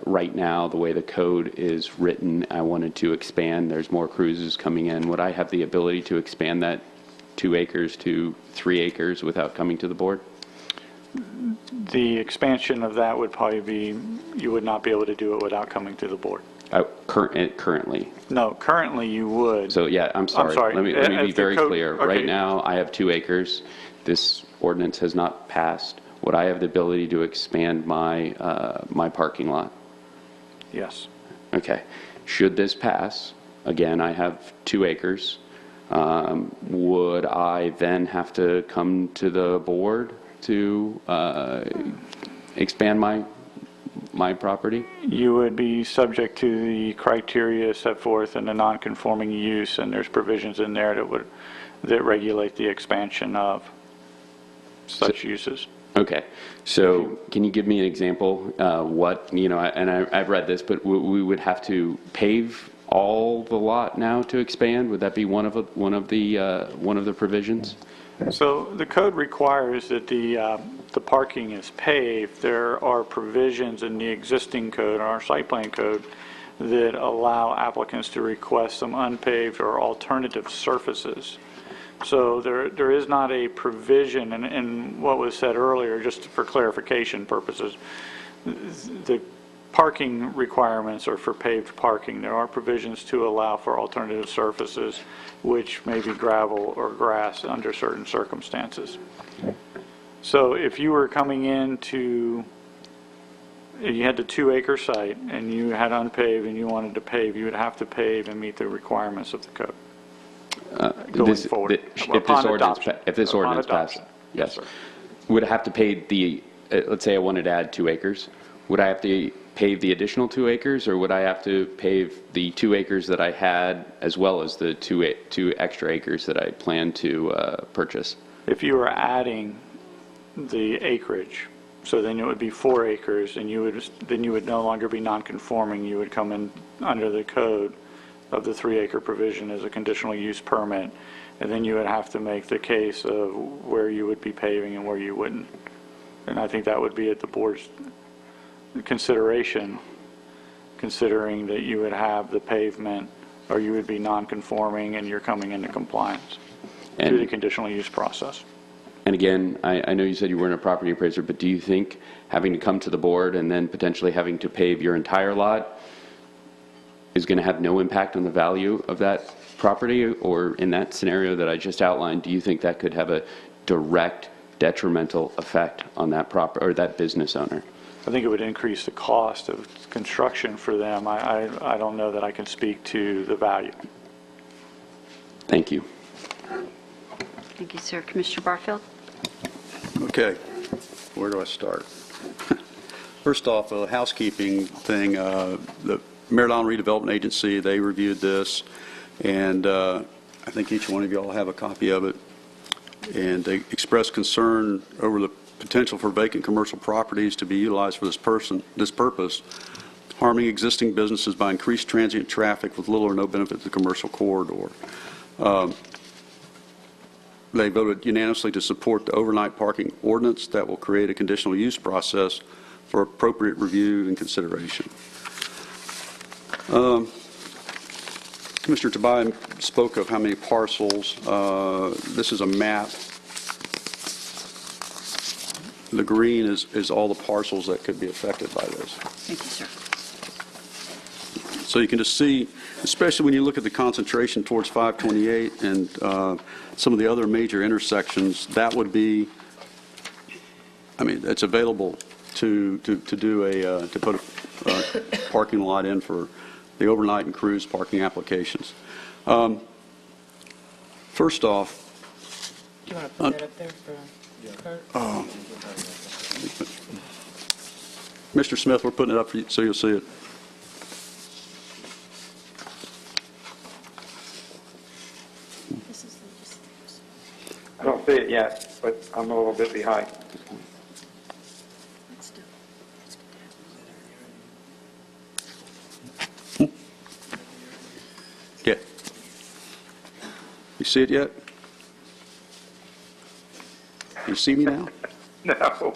right now, the way the code is written, I wanted to expand. There's more cruises coming in. Would I have the ability to expand that 2 acres to 3 acres without coming to the board?
The expansion of that would probably be, you would not be able to do it without coming to the board.
Currently?
No, currently you would.
So yeah, I'm sorry. Let me be very clear.
Okay.
Right now, I have 2 acres. This ordinance has not passed. Would I have the ability to expand my my parking lot?
Yes.
Okay. Should this pass, again, I have 2 acres. Would I then have to come to the board to expand my property?
You would be subject to the criteria set forth in the non-conforming use, and there's provisions in there that regulate the expansion of such uses.
Okay, so can you give me an example? I've read this, but we would have to pave all the lot now to expand. Would that be one of the provisions?
So the code requires that the parking is paved. There are provisions in the existing code, our site plan code, that allow applicants to request some unpaved or alternative surfaces. So there is not a provision, and what was said earlier, just for clarification purposes, the parking requirements are for paved parking. There are provisions to allow for alternative surfaces, which may be gravel or grass under certain circumstances. So if you were coming in you had the 2-acre site and you had unpaved and you wanted to pave, you would have to pave and meet the requirements of the code. Going forward.
If this ordinance passes, yes, sir. Would I have to pay let's say I wanted to add 2 acres, would I have to pave the additional 2 acres, or would I have to pave the 2 acres that I had as well as the 2 extra acres that I plan to purchase?
If you were adding the acreage, so then it would be 4 acres, and you would no longer be non-conforming. You would come in under the code of the 3-acre provision as a conditional use permit, and then you would have to make the case of where you would be paving and where you wouldn't. And I think that would be at the board's consideration, considering that you would have the pavement, or you would be non-conforming and you're coming into compliance through the conditional use process.
And again, I know you said you weren't a property appraiser, but do you think having to come to the board and then potentially having to pave your entire lot is going to have no impact on the value of that property? Or in that scenario that I just outlined, do you think that could have a direct detrimental effect on that property or that business owner?
I think it would increase the cost of construction for them. I don't know that I can speak to the value.
Thank you.
Thank you, sir. Commissioner Barfield?
Okay, where do I start? First off, a housekeeping thing. The Merritt Island Redevelopment Agency, they reviewed this, and I think each one of you all have a copy of it. And they expressed concern over the potential for vacant commercial properties to be utilized for this purpose, harming existing businesses by increased transient traffic with little or no benefit to the commercial corridor. They voted unanimously to support the overnight parking ordinance that will create a conditional use process for appropriate review and consideration. Commissioner Tobias spoke of how many parcels. This is a map. The green is all the parcels that could be affected by this.
Thank you, sir.
So you can just see, especially when you look at the concentration towards 528 and some of the other major intersections, that would be, I mean, it's available to put a parking lot in for the overnight and cruise parking applications. First off,
you want to put that up there for Kurt?
Mr. Smith, we're putting it up for you so you'll see it.
I don't see it yet, but I'm a little bit behind.
Yeah. You see it yet? You see me now?
No.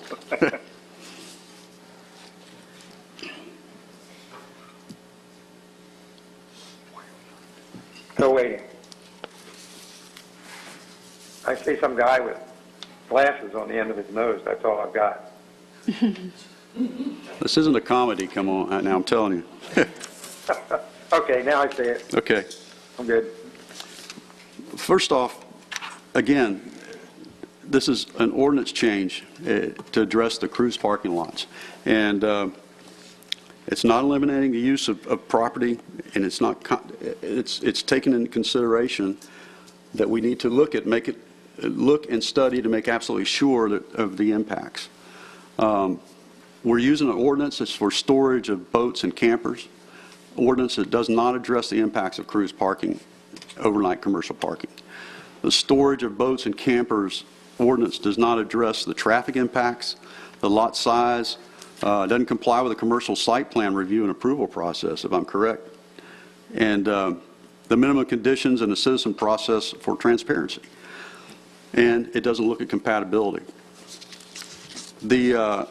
Still waiting. I see some guy with glasses on the end of his nose. That's all I've got.
This isn't a comedy, come on, now I'm telling you.
Okay, now I see it.
Okay.
I'm good.
First off, again, this is an ordinance change to address the cruise parking lots. And it's not eliminating the use of property, and it's not, it's taken into consideration that we need to look and study to make absolutely sure of the impacts. We're using an ordinance that's for storage of boats and campers, ordinance that does not address the impacts of cruise parking, overnight commercial parking. The storage of boats and campers ordinance does not address the traffic impacts, the lot size, doesn't comply with the commercial site plan review and approval process, if I'm correct, and the minimum conditions and the citizen process for transparency. And it doesn't look at compatibility. You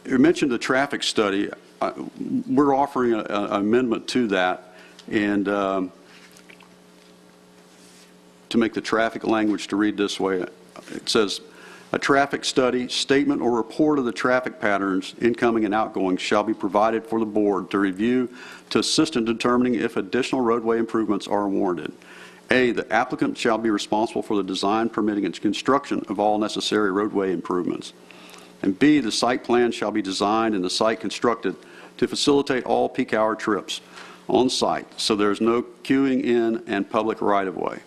mentioned the traffic study. We're offering an amendment to that, and to make the traffic language to read this way. It says, a traffic study, statement, or report of the traffic patterns, incoming and outgoing, shall be provided for the board to review to assist in determining if additional roadway improvements are warranted. A, the applicant shall be responsible for the design, permitting, and construction of all necessary roadway improvements. And B, the site plan shall be designed and the site constructed to facilitate all peak hour trips on site, so there's no queuing in and public right-of-way.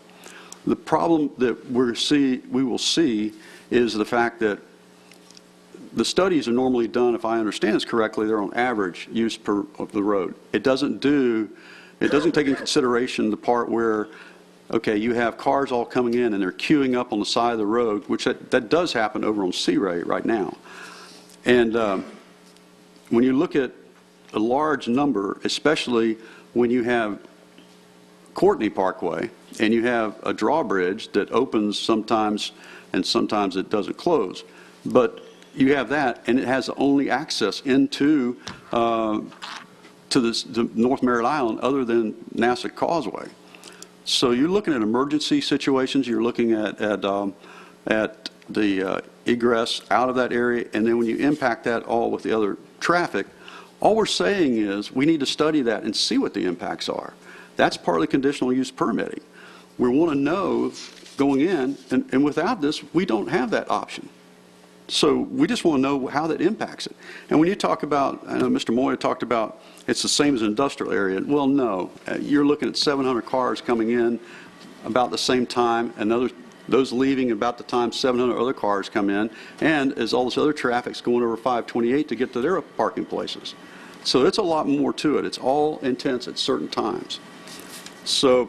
The problem that we will see is the fact that the studies are normally done, if I understand this correctly, they're on average use per of the road. It doesn't take in consideration the part where, okay, you have cars all coming in and they're queuing up on the side of the road, which that does happen over on C-Ray right now. And when you look at a large number, especially when you have Courtney Parkway and you have a drawbridge that opens sometimes and sometimes it doesn't close, but you have that and it has only access into to North Merritt Island other than Nassau Causeway. So you're looking at emergency situations, you're looking at the egress out of that area, and then when you impact that all with the other traffic, all we're saying is we need to study that and see what the impacts are. That's partly conditional use permitting. We want to know going in, and without this, we don't have that option. So we just want to know how that impacts it. And when you talk about, I know Mr. Moya talked about it's the same as an industrial area. Well, no. You're looking at 700 cars coming in about the same time, and those leaving about the time 700 other cars come in, and as all this other traffic's going over 528 to get to their parking places. So it's a lot more to it. It's all intense at certain times. So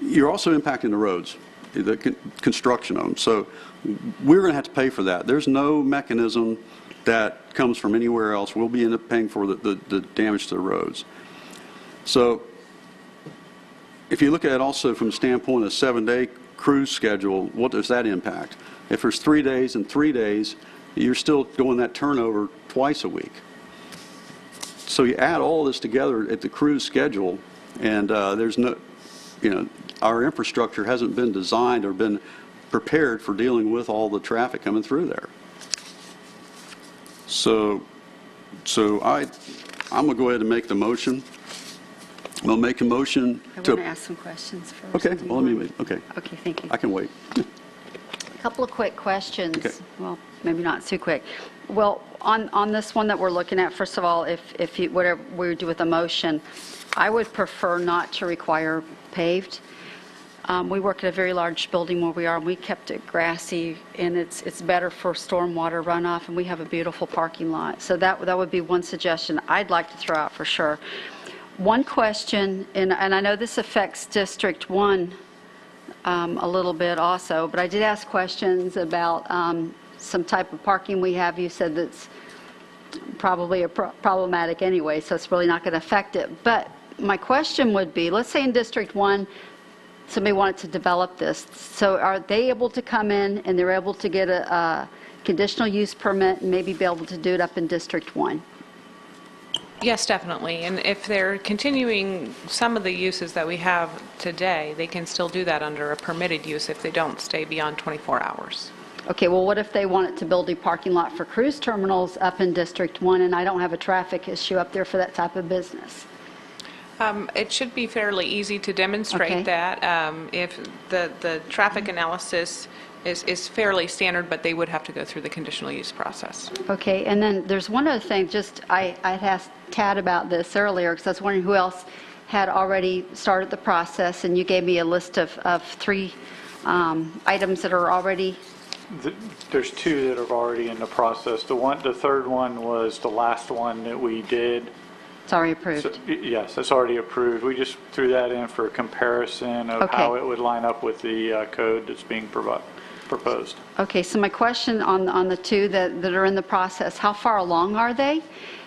you're also impacting the roads, the construction of them. So we're going to have to pay for that. There's no mechanism that comes from anywhere else. We'll be end up paying for the damage to the roads. So if you look at it also from the standpoint of a 7-day cruise schedule, what does that impact? If there's 3 days and 3 days, you're still doing that turnover twice a week. So you add all this together at the cruise schedule, and there's no, our infrastructure hasn't been designed or been prepared for dealing with all the traffic coming through there. So I'm going to go ahead and make the motion. I'm going to make a motion
I
to...
want to ask some questions first.
Okay, well, let me wait. Okay.
Okay, thank you.
I can wait.
A couple of quick questions.
Okay.
Well, maybe not too quick. Well, on this one that we're looking at, first of all, if you, whatever we do with a motion, I would prefer not to require paved. We work at a very large building where we are, and we kept it grassy, and it's better for stormwater runoff, and we have a beautiful parking lot. So that would be one suggestion I'd like to throw out for sure. One question, and I know this affects District 1 a little bit also, but I did ask questions about some type of parking we have. You said that's probably problematic anyway, so it's really not going to affect it. But my question would be, let's say in District 1, somebody wanted to develop this. So are they able to come in and they're able to get a conditional use permit and maybe be able to do it up in District 1?
Yes, definitely. And if they're continuing some of the uses that we have today, they can still do that under a permitted use if they don't stay beyond 24 hours.
Okay, well, what if they wanted to build a parking lot for cruise terminals up in District 1 and I don't have a traffic issue up there for that type of business?
It should be fairly easy to demonstrate that. If the traffic analysis is fairly standard, but they would have to go through the conditional use process.
Okay, and then there's one other thing, I asked Tad about this earlier because I was wondering who else had already started the process, and you gave me a list of 3 items that are already...
There's 2 that are already in the process. The third one was the last one that we did.
It's already approved.
So, yes, it's already approved. We just threw that in for a comparison of how it would line up with the code that's being proposed. Okay,
so my question on the 2 that are in the process, how far along are they?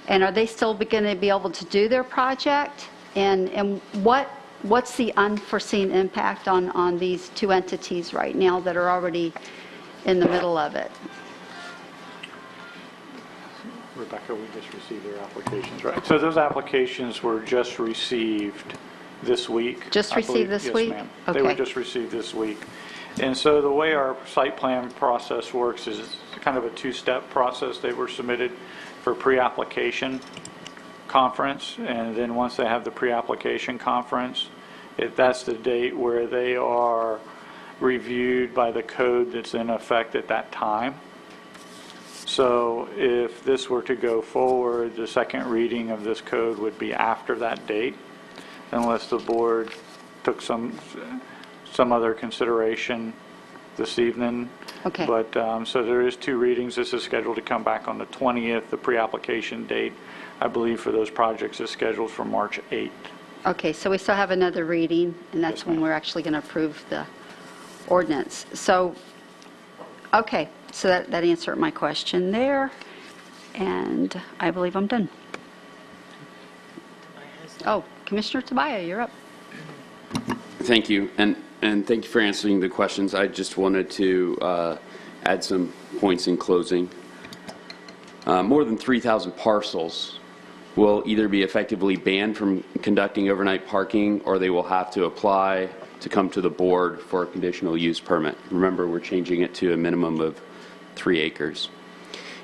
And are they still going to be able to do their project? And what's the unforeseen impact on these 2 entities right now that are already in the middle of it?
Rebecca, we just received their applications, right? So those applications were just received this week.
Just received this week?
Yes, ma'am. They were just received this week. And so the way our site plan process works is it's kind of a 2-step process. They were submitted for pre-application conference, and then once they have the pre-application conference, that's the date where they are reviewed by the code that's in effect at that time. So if this were to go forward, the second reading of this code would be after that date, unless the board took some other consideration this evening.
Okay.
But, so there is 2 readings. This is scheduled to come back on the 20th. The pre-application date, I believe, for those projects is scheduled for March 8th.
Okay, so we still have another reading, and that's when we're actually going to approve the ordinance. So, okay, so that answered my question there, and I believe I'm done. Oh, Commissioner Tabaya, you're up.
Thank you, and thank you for answering the questions. I just wanted to add some points in closing. More than 3,000 parcels will either be effectively banned from conducting overnight parking, or they will have to apply to come to the board for a conditional use permit. Remember, we're changing it to a minimum of 3 acres.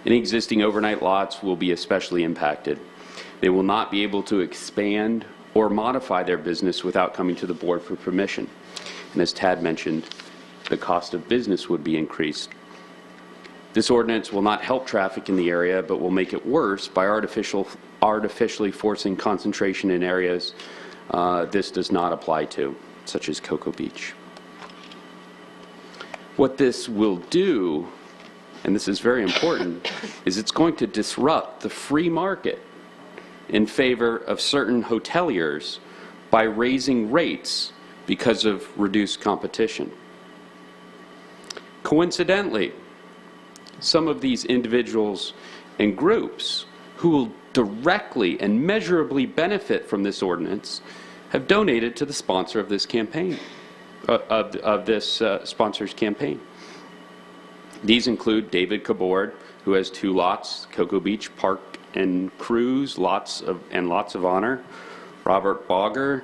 Any existing overnight lots will be especially impacted. They will not be able to expand or modify their business without coming to the board for permission. And as Tad mentioned, the cost of business would be increased. This ordinance will not help traffic in the area, but will make it worse by artificially forcing concentration in areas this does not apply to, such as Cocoa Beach. What this will do, and this is very important, is it's going to disrupt the free market in favor of certain hoteliers by raising rates because of reduced competition. Coincidentally, some of these individuals and groups who will directly and measurably benefit from this ordinance have donated to the sponsor of this campaign, of this sponsor's campaign. These include David Cabord, who has 2 lots, Cocoa Beach Park and Cruise, lots of honor. Robert Bogger,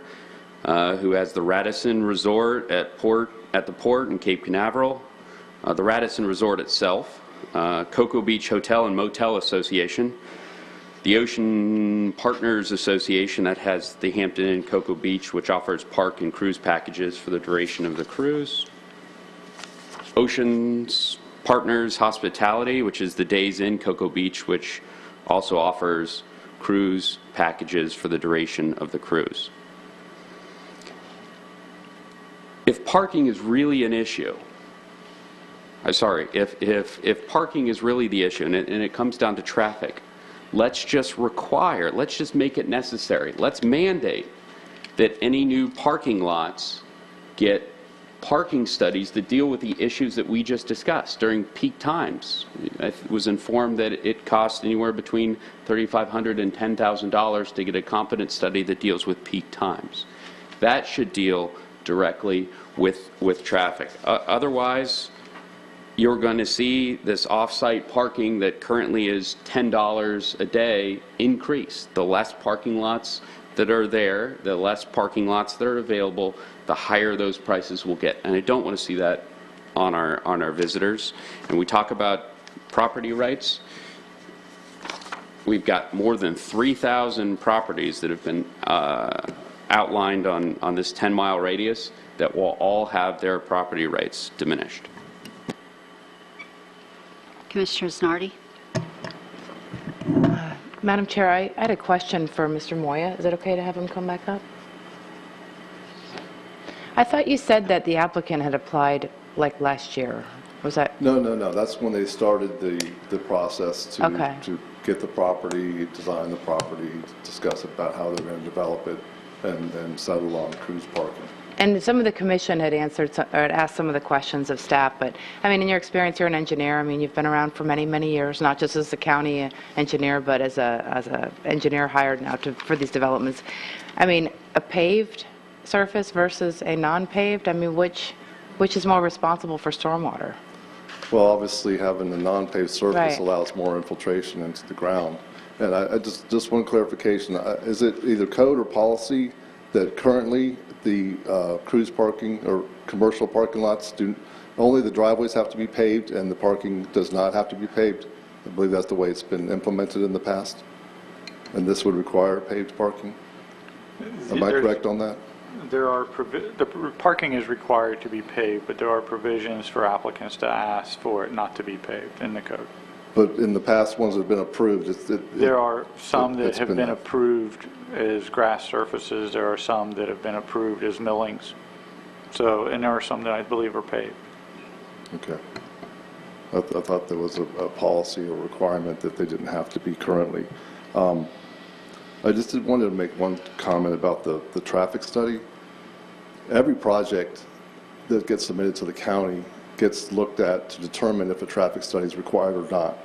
who has the Radisson Resort at the port in Cape Canaveral, the Radisson Resort itself, Cocoa Beach Hotel and Motel Association, the Ocean Partners Association that has the Hampton Inn Cocoa Beach, which offers park and cruise packages for the duration of the cruise. Oceans Partners Hospitality, which is the Days Inn Cocoa Beach, which also offers cruise packages for the duration of the cruise. if parking is really an issue, if parking is really the issue and it comes down to traffic, let's just make it necessary. Let's mandate that any new parking lots get parking studies that deal with the issues that we just discussed during peak times. I was informed that it costs anywhere between $3,500 and $10,000 to get a competent study that deals with peak times. That should deal directly with traffic. Otherwise, you're going to see this off-site parking that currently is $10 a day increase. The less parking lots that are there, the less parking lots that are available, the higher those prices will get. And I don't want to see that on our visitors. And we talk about property rights. We've got more than 3,000 properties that have been outlined on this 10-mile radius that will all have their property rights diminished.
Commissioner Snarty?
Madam Chair, I had a question for Mr. Moya. Is it okay to have him come back up? I thought you said that the applicant had applied like last year. Was that?
No. That's when they started the process to get the property, design the property, discuss about how they're going to develop it, and settle on cruise parking.
And some of the commission had answered, or had asked some of the questions of staff, but, I mean, in your experience, you're an engineer. I mean, you've been around for many, many years, not just as a county engineer, but as a engineer hired now for these developments. I mean, a paved surface versus a non-paved, I mean, which is more responsible for stormwater?
Well, obviously, having a non-paved surface
Right.
allows more infiltration into the ground. And I just one clarification, is it either code or policy that currently the cruise parking or commercial parking lots only the driveways have to be paved and the parking does not have to be paved? I believe that's the way it's been implemented in the past. And this would require paved parking? Am I correct on that?
There are the parking is required to be paved, but there are provisions for applicants to ask for it not to be paved in the code.
But in the past ones that have been approved,
There are some that
it's
have
been
been
that.
approved as grass surfaces. There are some that have been approved as millings. So, and there are some that I believe are paved.
Okay. I thought there was a policy or requirement that they didn't have to be currently. I just wanted to make one comment about the traffic study. Every project that gets submitted to the county gets looked at to determine if a traffic study is required or not.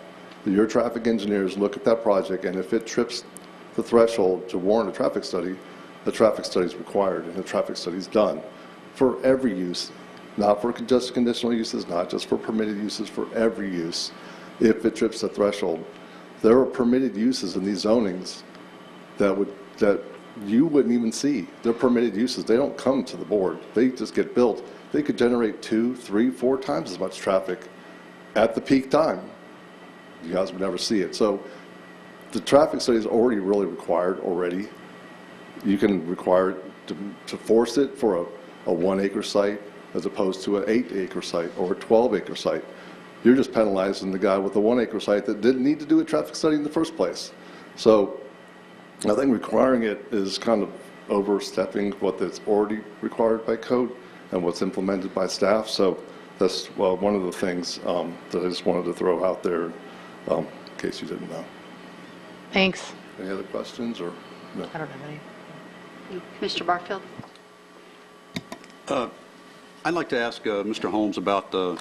Your traffic engineers look at that project, and if it trips the threshold to warrant a traffic study, the traffic study is required, and the traffic study is done for every use, not for just conditional uses, not just for permitted uses, for every use, if it trips the threshold. There are permitted uses in these zonings that you wouldn't even see. They're permitted uses. They don't come to the board. They just get built. They could generate 2, 3, 4 times as much traffic at the peak time. You guys would never see it. So the traffic study is already really required already. You can require it to force it for a 1-acre site as opposed to an 8-acre site or a 12-acre site. You're just penalizing the guy with the 1-acre site that didn't need to do a traffic study in the first place. So I think requiring it is kind of overstepping what that's already required by code and what's implemented by staff. So that's one of the things that I just wanted to throw out there in case you didn't know.
Thanks.
Any other questions or no?
I don't have any.
Commissioner Barfield?
I'd like to ask Mr. Holmes about the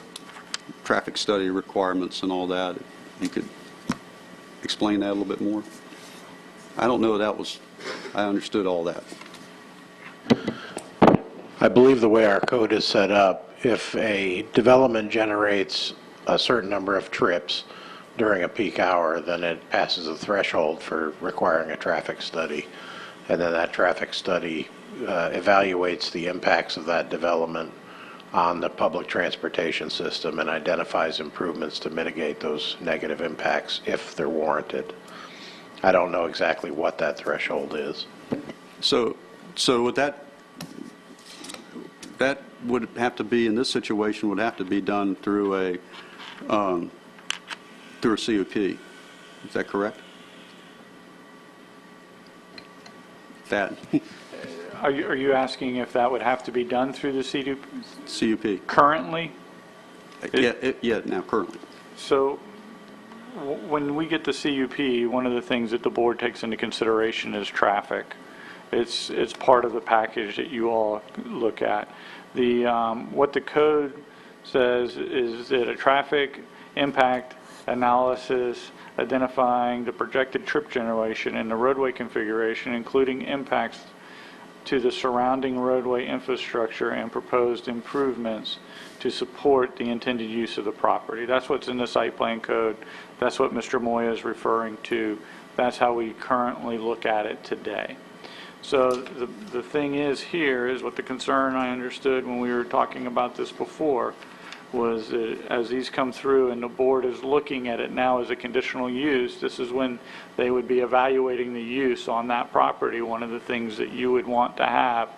traffic study requirements and all that. If you could explain that a little bit more. I don't know I understood all that.
I believe the way our code is set up, if a development generates a certain number of trips during a peak hour, then it passes a threshold for requiring a traffic study. And then that traffic study evaluates the impacts of that development on the public transportation system and identifies improvements to mitigate those negative impacts if they're warranted. I don't know exactly what that threshold is.
So would that would have to be, in this situation, would have to be done through a CUP. Is that correct? that.
Are you asking if that would have to be done through the
CUP.
currently?
Yeah, now currently.
So when we get the CUP, one of the things that the board takes into consideration is traffic. It's part of the package that you all look at. What the code says is that a traffic impact analysis identifying the projected trip generation and the roadway configuration, including impacts to the surrounding roadway infrastructure and proposed improvements to support the intended use of the property. That's what's in the site plan code. That's what Mr. Moya is referring to. That's how we currently look at it today. So the thing is here is what the concern I understood when we were talking about this before was that as these come through and the board is looking at it now as a conditional use, this is when they would be evaluating the use on that property. One of the things that you would want to have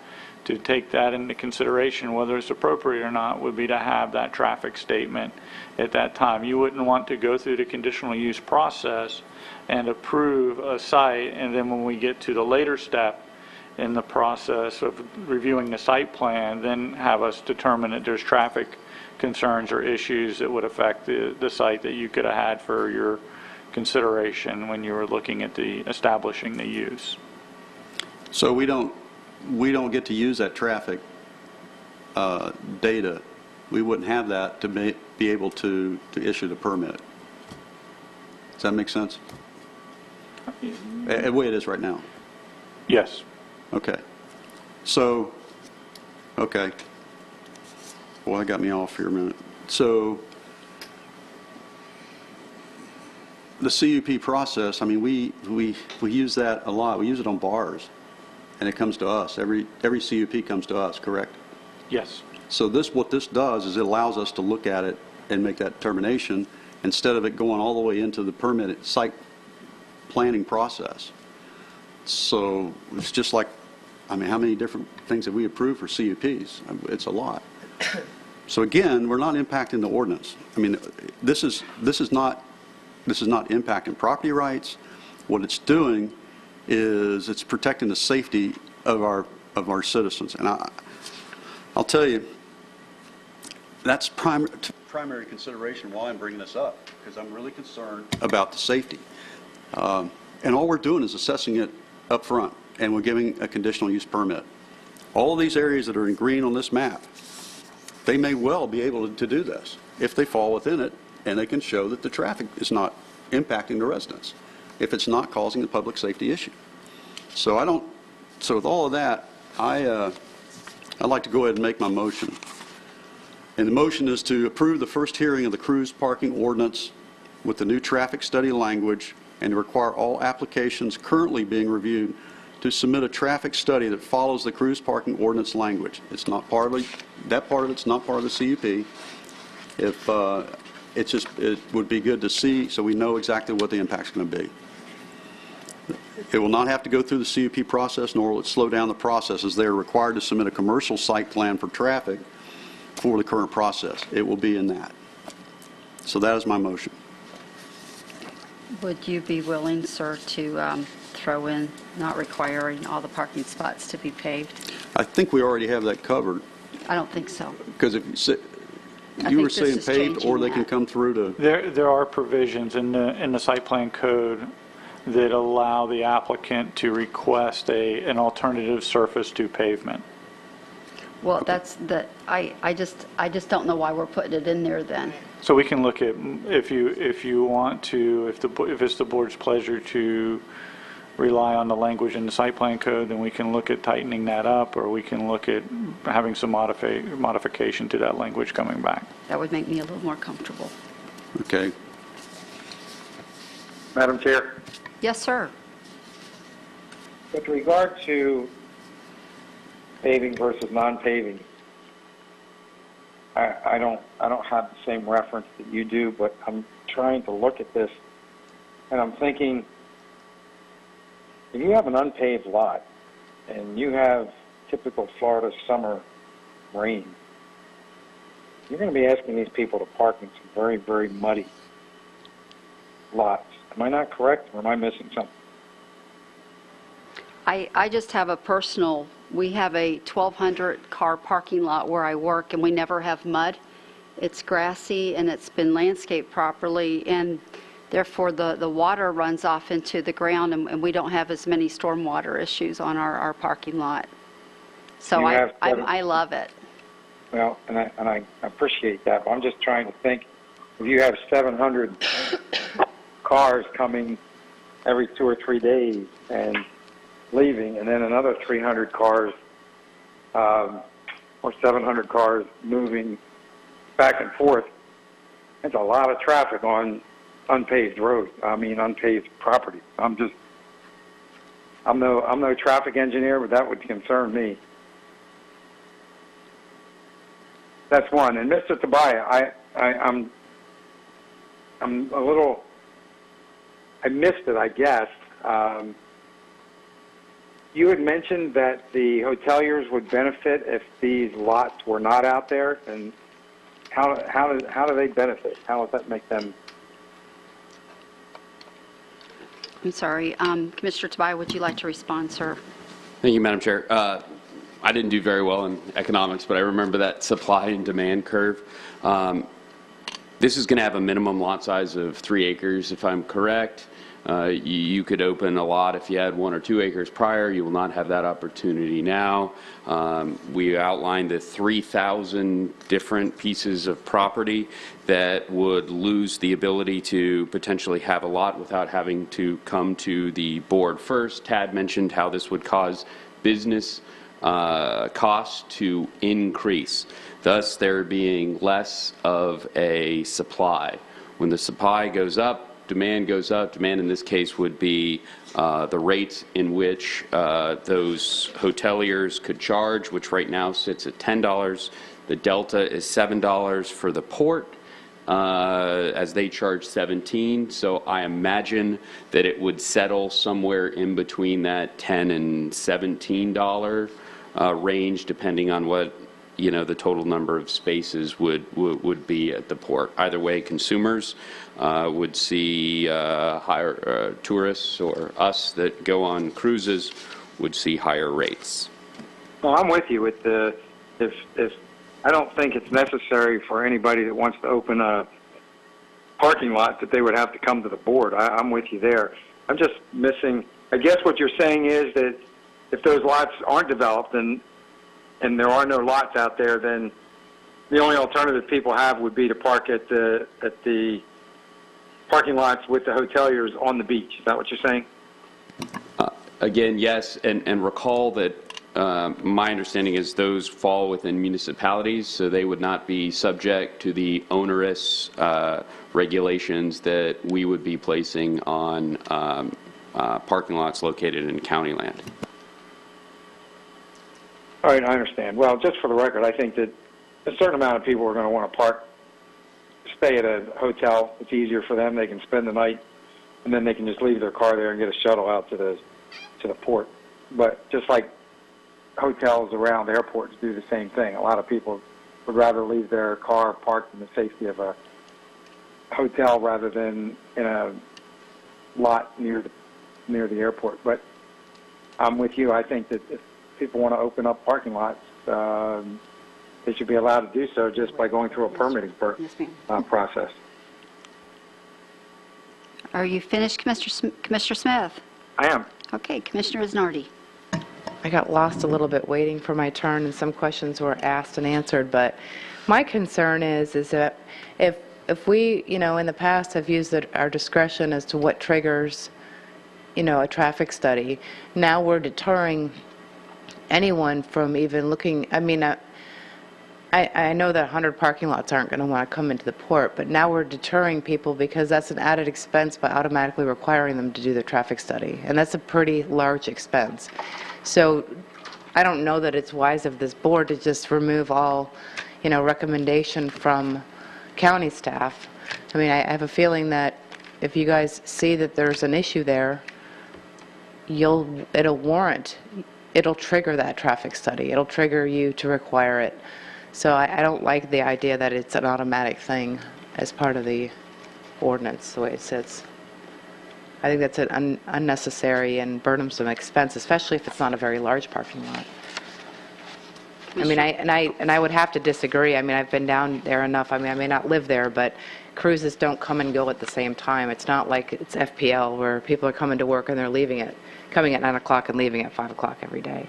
to take that into consideration, whether it's appropriate or not, would be to have that traffic statement at that time. You wouldn't want to go through the conditional use process and approve a site, and then when we get to the later step in the process of reviewing the site plan, then have us determine that there's traffic concerns or issues that would affect the site that you could have had for your consideration when you were looking at establishing the use.
So we don't get to use that traffic data. We wouldn't have that to be able to issue the permit. Does that make sense? The way it is right now?
Yes.
Okay. So, okay. Well, that got me off here a minute. So, the CUP process, I mean, we use that a lot. We use it on bars, and it comes to us. Every CUP comes to us, correct?
Yes.
So what this does is it allows us to look at it and make that determination instead of it going all the way into the permit site planning process. So it's just like, I mean, how many different things have we approved for CUPs? It's a lot. So again, we're not impacting the ordinance. I mean, this is not impacting property rights. What it's doing is it's protecting the safety of our citizens. And I'll tell you, that's primary consideration why I'm bringing this up, because I'm really concerned about the safety. And all we're doing is assessing it up front, and we're giving a conditional use permit. All of these areas that are in green on this map, they may well be able to do this if they fall within it and they can show that the traffic is not impacting the residents, if it's not causing a public safety issue. So with all of that, I'd like to go ahead and make my motion. And the motion is to approve the first hearing of the cruise parking ordinance with the new traffic study language and to require all applications currently being reviewed to submit a traffic study that follows the cruise parking ordinance language. It's not part of that part of it's not part of the CUP. It would be good to see so we know exactly what the impact's going to be. It will not have to go through the CUP process, nor will it slow down the process, as they are required to submit a commercial site plan for traffic for the current process. It will be in that. So that is my motion.
Would you be willing, sir, to throw in not requiring all the parking spots to be paved?
I think we already have that covered.
I don't think so.
Because if you were saying paved, or they can come through to...
There are provisions in the site plan code that allow the applicant to request an alternative surface to pavement.
Well, I just don't know why we're putting it in there then.
So we can look at, if you want to, if it's the board's pleasure to rely on the language in the site plan code, then we can look at tightening that up, or we can look at having some modification to that language coming back.
That would make me a little more comfortable.
Okay.
Madam Chair,
Yes, sir.
with regard to paving versus non-paving, I don't have the same reference that you do, but I'm trying to look at this, and I'm thinking, if you have an unpaved lot and you have typical Florida summer rain, you're going to be asking these people to park in some very, very muddy lots. Am I not correct, or am I missing something?
I just have a personal, we have a 1,200 car parking lot where I work, and we never have mud. It's grassy, and it's been landscaped properly, and therefore the water runs off into the ground, and we don't have as many stormwater issues on our parking lot. So I love it.
Well, and I appreciate that, but I'm just trying to think, if you have 700 cars coming every 2 or 3 days and leaving, and then another 300 cars or 700 cars moving back and forth, that's a lot of traffic on unpaved roads. I mean, unpaved property. I'm no traffic engineer, but that would concern me. That's one. And Mr. Tabaya, I'm a little, I missed it, I guess. You had mentioned that the hoteliers would benefit if these lots were not out there, and how do they benefit? How does that make them?
I'm sorry. Commissioner Tabaya, would you like to respond, sir?
Thank you, Madam Chair. I didn't do very well in economics, but I remember that supply and demand curve. This is going to have a minimum lot size of 3 acres, if I'm correct. You could open a lot if you had 1 or 2 acres prior. You will not have that opportunity now. We outlined the 3,000 different pieces of property that would lose the ability to potentially have a lot without having to come to the board first. Tad mentioned how this would cause business costs to increase, thus there being less of a supply. When the supply goes up, demand goes up. Demand in this case would be the rates in which those hoteliers could charge, which right now sits at $10. The delta is $7 for the port, as they charge $17. So I imagine that it would settle somewhere in between that $10 and $17 range, depending on what the total number of spaces would be at the port. Either way, consumers would see higher, tourists or us that go on cruises would see higher rates.
Well, I'm with you with the if I don't think it's necessary for anybody that wants to open a parking lot that they would have to come to the board. I'm with you there. I'm just missing. I guess what you're saying is that if those lots aren't developed and there are no lots out there, then the only alternative people have would be to park at the parking lots with the hoteliers on the beach. Is that what you're saying?
Again, yes, and recall that my understanding is those fall within municipalities, so they would not be subject to the onerous regulations that we would be placing on parking lots located in county land.
All right, I understand. Well, just for the record, I think that a certain amount of people are going to want to stay at a hotel. It's easier for them. They can spend the night, and then they can just leave their car there and get a shuttle out to the port. But just like hotels around airports do the same thing, a lot of people would rather leave their car parked in the safety of a hotel rather than in a lot near the airport. But I'm with you. I think that if people want to open up parking lots, they should be allowed to do so just by going through a permitting process.
Are you finished, Commissioner Smith?
I am.
Okay, Commissioner Isnardi.
I got lost a little bit waiting for my turn, and some questions were asked and answered, but my concern is that if we, in the past have used our discretion as to what triggers, a traffic study, now we're deterring anyone from even looking. I mean, I know that 100 parking lots aren't going to want to come into the port, but now we're deterring people because that's an added expense by automatically requiring them to do the traffic study, and that's a pretty large expense. So I don't know that it's wise of this board to just remove all, recommendation from county staff. I mean, I have a feeling that if you guys see that there's an issue there, it'll trigger that traffic study. It'll trigger you to require it. So I don't like the idea that it's an automatic thing as part of the ordinance, the way it sits. I think that's an unnecessary and burdensome expense, especially if it's not a very large parking lot. I mean, I would have to disagree. I mean, I've been down there enough. I mean, I may not live there, but cruises don't come and go at the same time. It's not like it's FPL where people are coming to work and they're coming at 9 o'clock and leaving at 5 o'clock every day.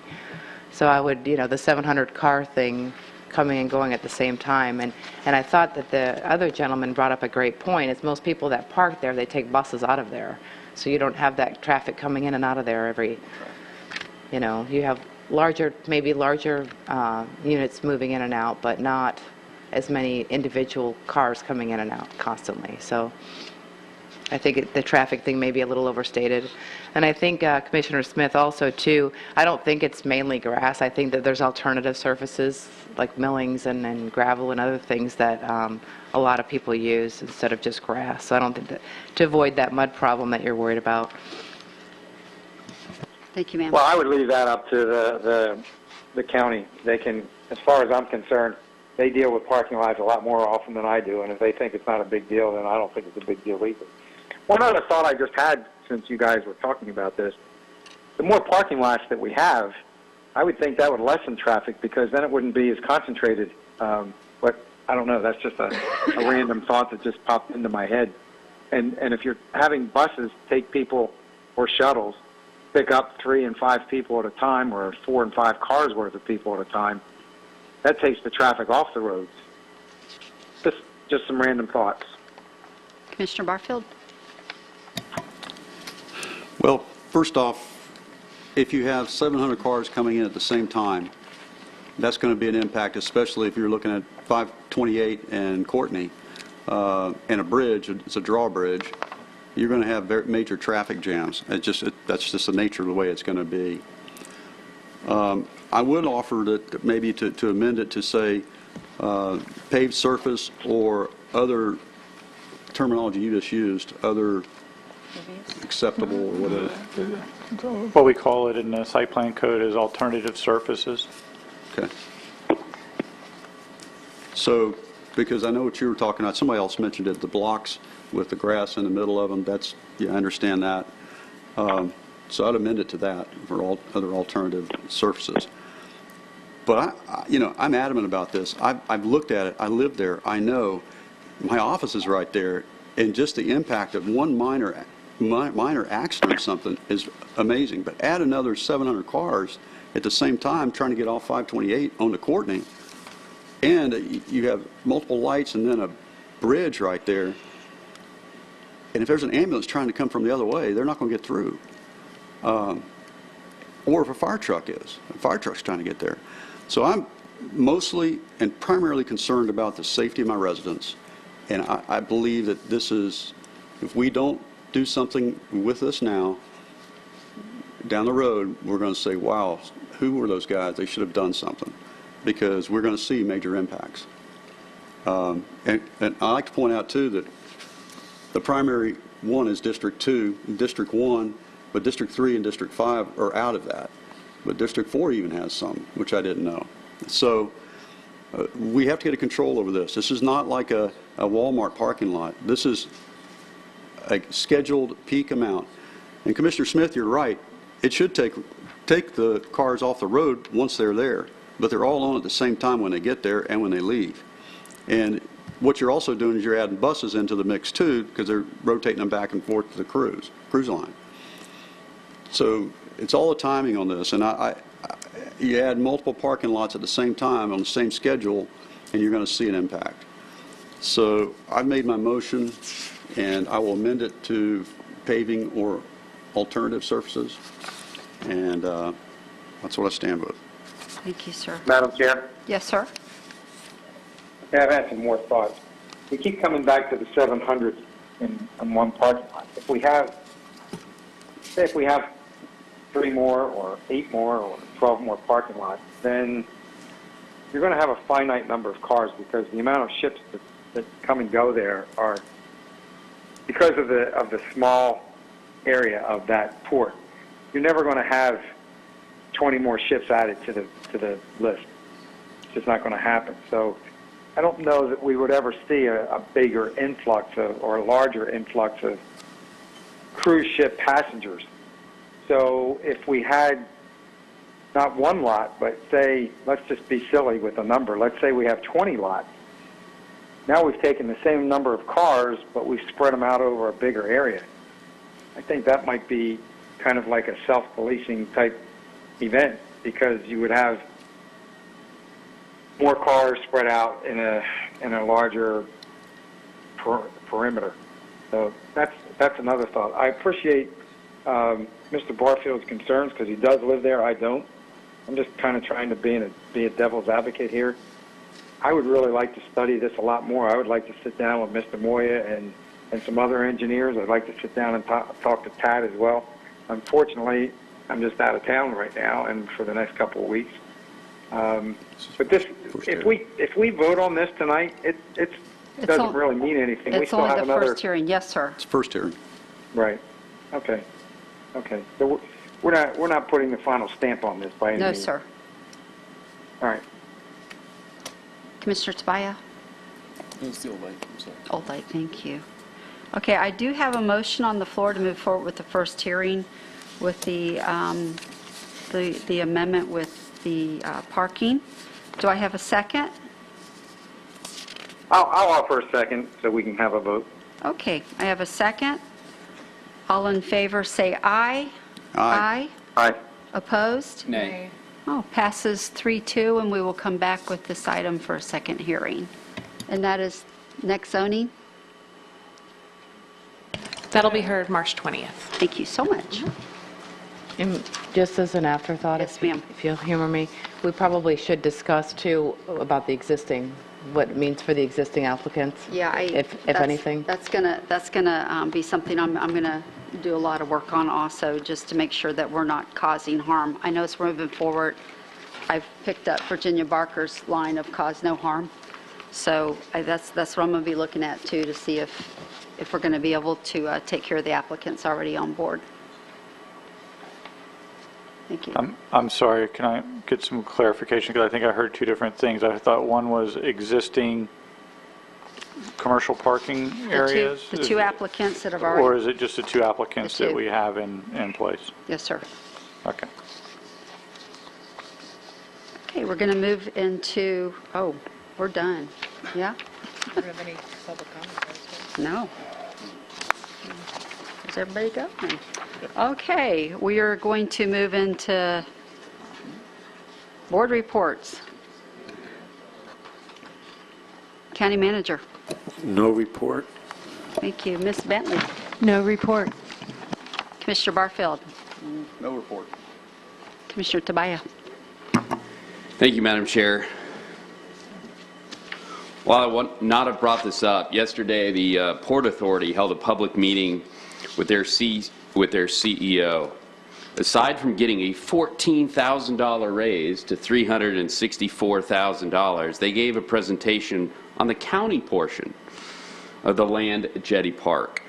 So I would, the 700 car thing coming and going at the same time. And I thought that the other gentleman brought up a great point. It's most people that park there, they take buses out of there. So you don't have that traffic coming in and out of there every, you have maybe larger units moving in and out, but not as many individual cars coming in and out constantly. So I think the traffic thing may be a little overstated. And I think Commissioner Smith also, too, I don't think it's mainly grass. I think that there's alternative surfaces like millings and gravel and other things that a lot of people use instead of just grass. So I don't think that, to avoid that mud problem that you're worried about.
Thank you, ma'am.
Well, I would leave that up to the county. They can, as far as I'm concerned, they deal with parking lots a lot more often than I do, and if they think it's not a big deal, then I don't think it's a big deal either. One other thought I just had since you guys were talking about this, the more parking lots that we have, I would think that would lessen traffic because then it wouldn't be as concentrated. But I don't know, that's just a random thought that just popped into my head. And if you're having buses take people or shuttles, pick up 3 and 5 people at a time or 4 and 5 cars worth of people at a time, that takes the traffic off the roads. Just some random thoughts.
Commissioner Barfield?
Well, first off, if you have 700 cars coming in at the same time, that's going to be an impact, especially if you're looking at 528 and Courtney and a bridge. It's a drawbridge. You're going to have major traffic jams. That's just the nature of the way it's going to be. I would offer that maybe to amend it to say paved surface or other terminology you just used, other acceptable or whatever.
What we call it in the site plan code is alternative surfaces.
Okay. So, because I know what you were talking about, somebody else mentioned it, the blocks with the grass in the middle of them, I understand that. So I'd amend it to that for all other alternative surfaces. But I'm adamant about this. I've looked at it. I live there. I know. My office is right there, and just the impact of one minor accident or something is amazing. But add another 700 cars at the same time trying to get off 528 onto Courtney, and you have multiple lights and then a bridge right there. And if there's an ambulance trying to come from the other way, they're not going to get through. Or if a fire truck's trying to get there. So I'm mostly and primarily concerned about the safety of my residents. And I believe that this is, if we don't do something with this now, down the road, we're going to say, wow, who were those guys? They should have done something. Because we're going to see major impacts. And I like to point out, too, that the primary one is District 2 and District 1, but District 3 and District 5 are out of that. But District 4 even has some, which I didn't know. So we have to get a control over this. This is not like a Walmart parking lot. This is a scheduled peak amount. And Commissioner Smith, you're right. It should take the cars off the road once they're there. But they're all on at the same time when they get there and when they leave. And what you're also doing is you're adding buses into the mix too, because they're rotating them back and forth to the cruise line. So it's all the timing on this. And you add multiple parking lots at the same time on the same schedule, and you're going to see an impact. So I've made my motion, and I will amend it to paving or alternative surfaces. And that's what I stand with.
Thank you, sir.
Madam Chair?
Yes, sir.
Yeah, I've had some more thoughts. We keep coming back to the 700 in one parking lot. If we have 3 more or 8 more or 12 more parking lots, then you're going to have a finite number of cars because the amount of ships that come and go there are, because of the small area of that port, you're never going to have 20 more ships added to the list. It's just not going to happen. So I don't know that we would ever see a bigger influx or a larger influx of cruise ship passengers. So if we had not one lot, but say, let's just be silly with a number, let's say we have 20 lots. Now we've taken the same number of cars, but we've spread them out over a bigger area. I think that might be kind of like a self-policing type event, because you would have more cars spread out in a larger perimeter. So that's another thought. I appreciate Mr. Barfield's concerns because he does live there. I don't. I'm just kind of trying to be a devil's advocate here. I would really like to study this a lot more. I would like to sit down with Mr. Moya and some other engineers. I'd like to sit down and talk to Tad as well. Unfortunately, I'm just out of town right now and for the next couple of weeks. But this, if we vote on this tonight, it doesn't really mean anything. We
It's
still
only
have
the
another
first hearing. Yes, sir.
It's first hearing.
right. Okay. Okay. So we're not putting the final stamp on this by any
No,
means.
sir.
All right.
Commissioner Tobias?
It's the old light, I'm sorry.
Old Light, thank you. Okay, I do have a motion on the floor to move forward with the first hearing with the amendment with the parking. Do I have a second?
I'll offer a second so we can have a vote.
Okay, I have a second. All in favor, say aye.
Aye.
Aye.
Opposed?
Nay.
Oh, passes 3-2, and we will come back with this item for a second hearing. And that is next zoning.
That'll be heard March 20th.
Thank you so much.
And just as an afterthought,
Yes, ma'am.
if you'll humor me, we probably should discuss, too, about the existing, what it means for the existing applicants.
Yeah,
If anything.
That's gonna be something I'm gonna do a lot of work on also, just to make sure that we're not causing harm. I know it's moving forward. I've picked up Virginia Barker's line of cause no harm. So that's what I'm gonna be looking at too, to see if we're gonna be able to take care of the applicants already on board. Thank you.
I'm sorry, can I get some clarification? Because I think I heard two different things. I thought one was existing commercial parking areas?
The two applicants that have
Or
already,
is it just the two applicants
The two.
that we have in place?
yes, sir.
Okay.
Okay, we're gonna move into, oh, we're done. Yeah?
Do you have any public comments?
No. Where's everybody going? Okay, we are going to move into board reports. County manager.
No report.
Thank you. Ms. Bentley.
No report.
Commissioner Barfield.
No report.
Commissioner Tobias.
Thank you, Madam Chair. While I would not have brought this up, yesterday the Port Authority held a public meeting with their CEO. Aside from getting a $14,000 raise to $364,000, they gave a presentation on the county portion of the land at Jetty Park.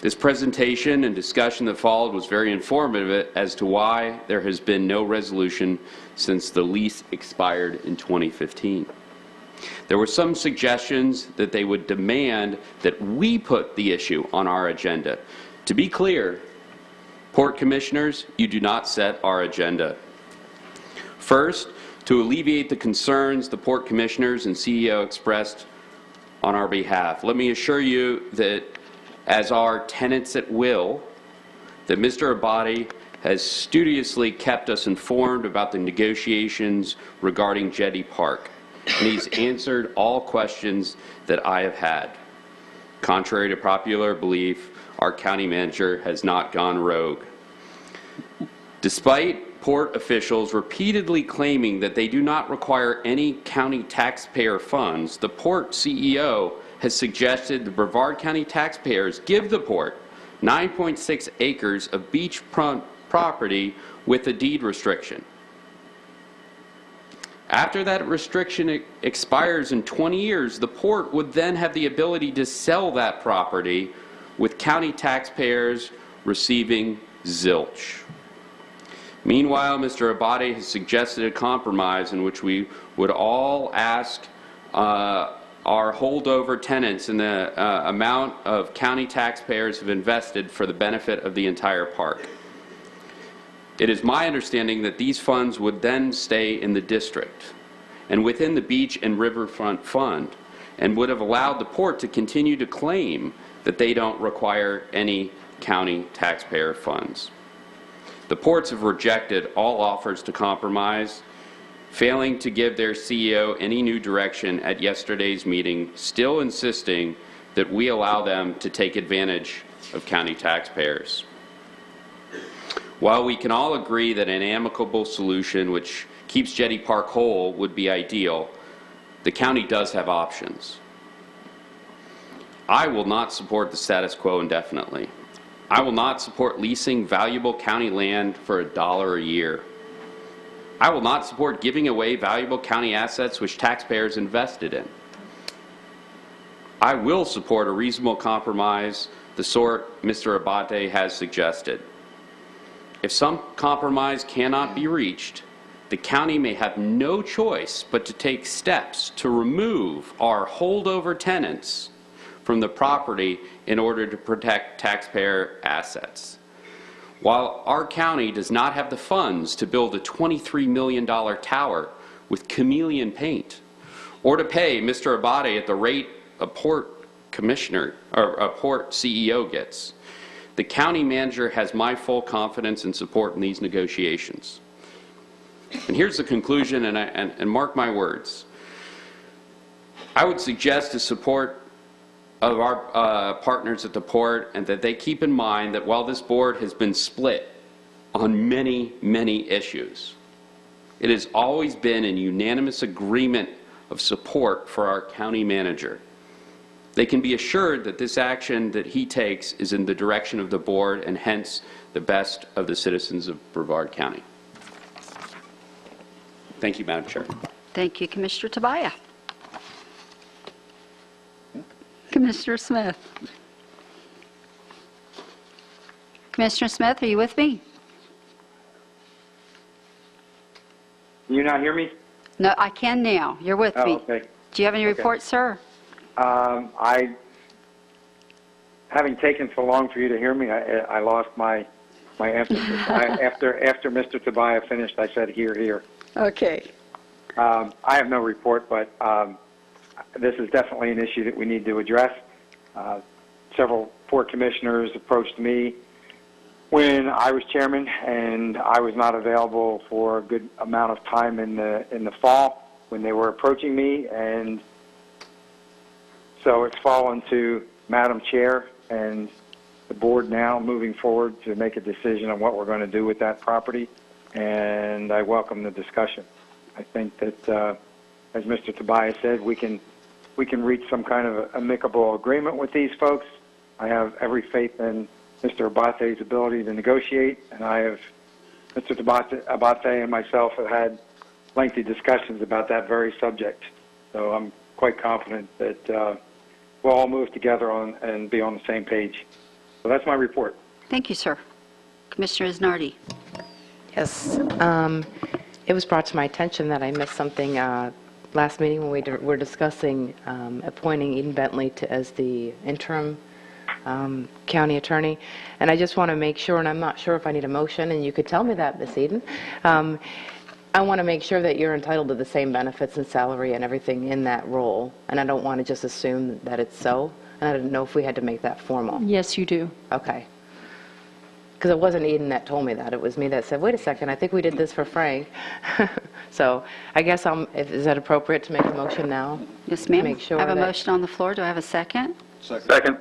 This presentation and discussion that followed was very informative as to why there has been no resolution since the lease expired in 2015. There were some suggestions that they would demand that we put the issue on our agenda. To be clear, Port Commissioners, you do not set our agenda. First, to alleviate the concerns the Port Commissioners and CEO expressed on our behalf, let me assure you that as our tenants at will, that Mr. Abadi has studiously kept us informed about the negotiations regarding Jetty Park, and he's answered all questions that I have had. Contrary to popular belief, our county manager has not gone rogue. Despite Port officials repeatedly claiming that they do not require any county taxpayer funds, the Port CEO has suggested the Brevard County taxpayers give the Port 9.6 acres of beachfront property with a deed restriction. After that restriction expires in 20 years, the Port would then have the ability to sell that property with county taxpayers receiving zilch. Meanwhile, Mr. Abadi has suggested a compromise in which we would all ask our holdover tenants and the amount of county taxpayers have invested for the benefit of the entire park. It is my understanding that these funds would then stay in the district and within the Beach and Riverfront Fund, and would have allowed the port to continue to claim that they don't require any county taxpayer funds. The ports have rejected all offers to compromise, failing to give their CEO any new direction at yesterday's meeting, still insisting that we allow them to take advantage of county taxpayers. While we can all agree that an amicable solution which keeps Jetty Park whole would be ideal, the county does have options. I will not support the status quo indefinitely. I will not support leasing valuable county land for $1 a year. I will not support giving away valuable county assets which taxpayers invested in. I will support a reasonable compromise, the sort Mr. Abate has suggested. If some compromise cannot be reached, the county may have no choice but to take steps to remove our holdover tenants from the property in order to protect taxpayer assets. While our county does not have the funds to build a $23 million tower with chameleon paint, or to pay Mr. Abate at the rate a port commissioner or a port CEO gets, the county manager has my full confidence and support in these negotiations. And here's the conclusion, and mark my words. I would suggest the support of our partners at the port, and that they keep in mind that while this board has been split on many, many issues, it has always been in unanimous agreement of support for our county manager. They can be assured that this action that he takes is in the direction of the board and hence the best of the citizens of Brevard County. Thank you, Madam Chair.
Thank you, Commissioner Tobias. Commissioner Smith. Commissioner Smith, are you with me?
Can you not hear me?
No, I can now. You're with me.
Okay.
Do you have any reports, sir?
Having taken so long for you to hear me, I lost my emphasis. After Mr. Tobias finished, I said, here.
Okay.
I have no report, but this is definitely an issue that we need to address. Several port commissioners approached me when I was chairman, and I was not available for a good amount of time in the fall when they were approaching me, and so it's fallen to Madam Chair and the board now moving forward to make a decision on what we're going to do with that property, and I welcome the discussion. I think that, as Mr. Tobias said, we can reach some kind of amicable agreement with these folks. I have every faith in Mr. Abate's ability to negotiate, and Mr. Abate and myself have had lengthy discussions about that very subject. So I'm quite confident that we'll all move together and be on the same page. So that's my report.
Thank you, sir. Commissioner Isnardi.
Yes. It was brought to my attention that I missed something last meeting when we were discussing appointing Eden Bentley as the interim county attorney. And I just want to make sure, and I'm not sure if I need a motion, and you could tell me that, Ms. Eden. I want to make sure that you're entitled to the same benefits and salary and everything in that role. And I don't want to just assume that it's so. And I didn't know if we had to make that formal.
Yes, you do.
Okay. Because it wasn't Eden that told me that. It was me that said, wait a second, I think we did this for Frank. So I guess is that appropriate to make a motion now?
Yes, ma'am.
Make sure
I have a
that-
motion on the floor. Do I have a second?
Second.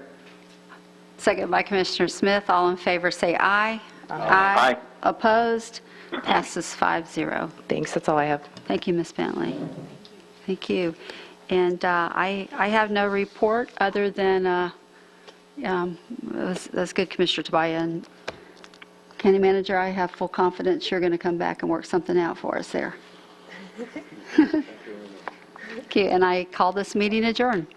Second by Commissioner Smith. All in favor say aye.
Aye.
Opposed? Passes 5-0.
Thanks, that's all I have.
Thank you, Ms. Bentley. Thank you. And I have no report other than, that's good, Commissioner Tobias. And County Manager, I have full confidence you're going to come back and work something out for us there. Okay, and I call this meeting adjourned.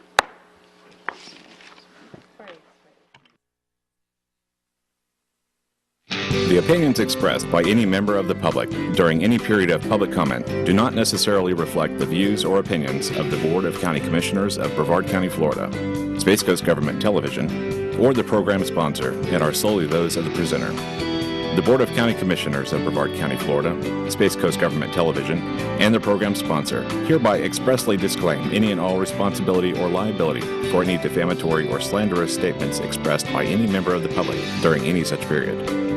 The opinions expressed by any member of the public during any period of public comment do not necessarily reflect the views or opinions of the Board of County Commissioners of Brevard County, Florida, Space Coast Government Television, or the program sponsor, and are solely those of the presenter. The Board of County Commissioners of Brevard County, Florida, Space Coast Government Television, and the program sponsor hereby expressly disclaim any and all responsibility or liability for any defamatory or slanderous statements expressed by any member of the public during any such period.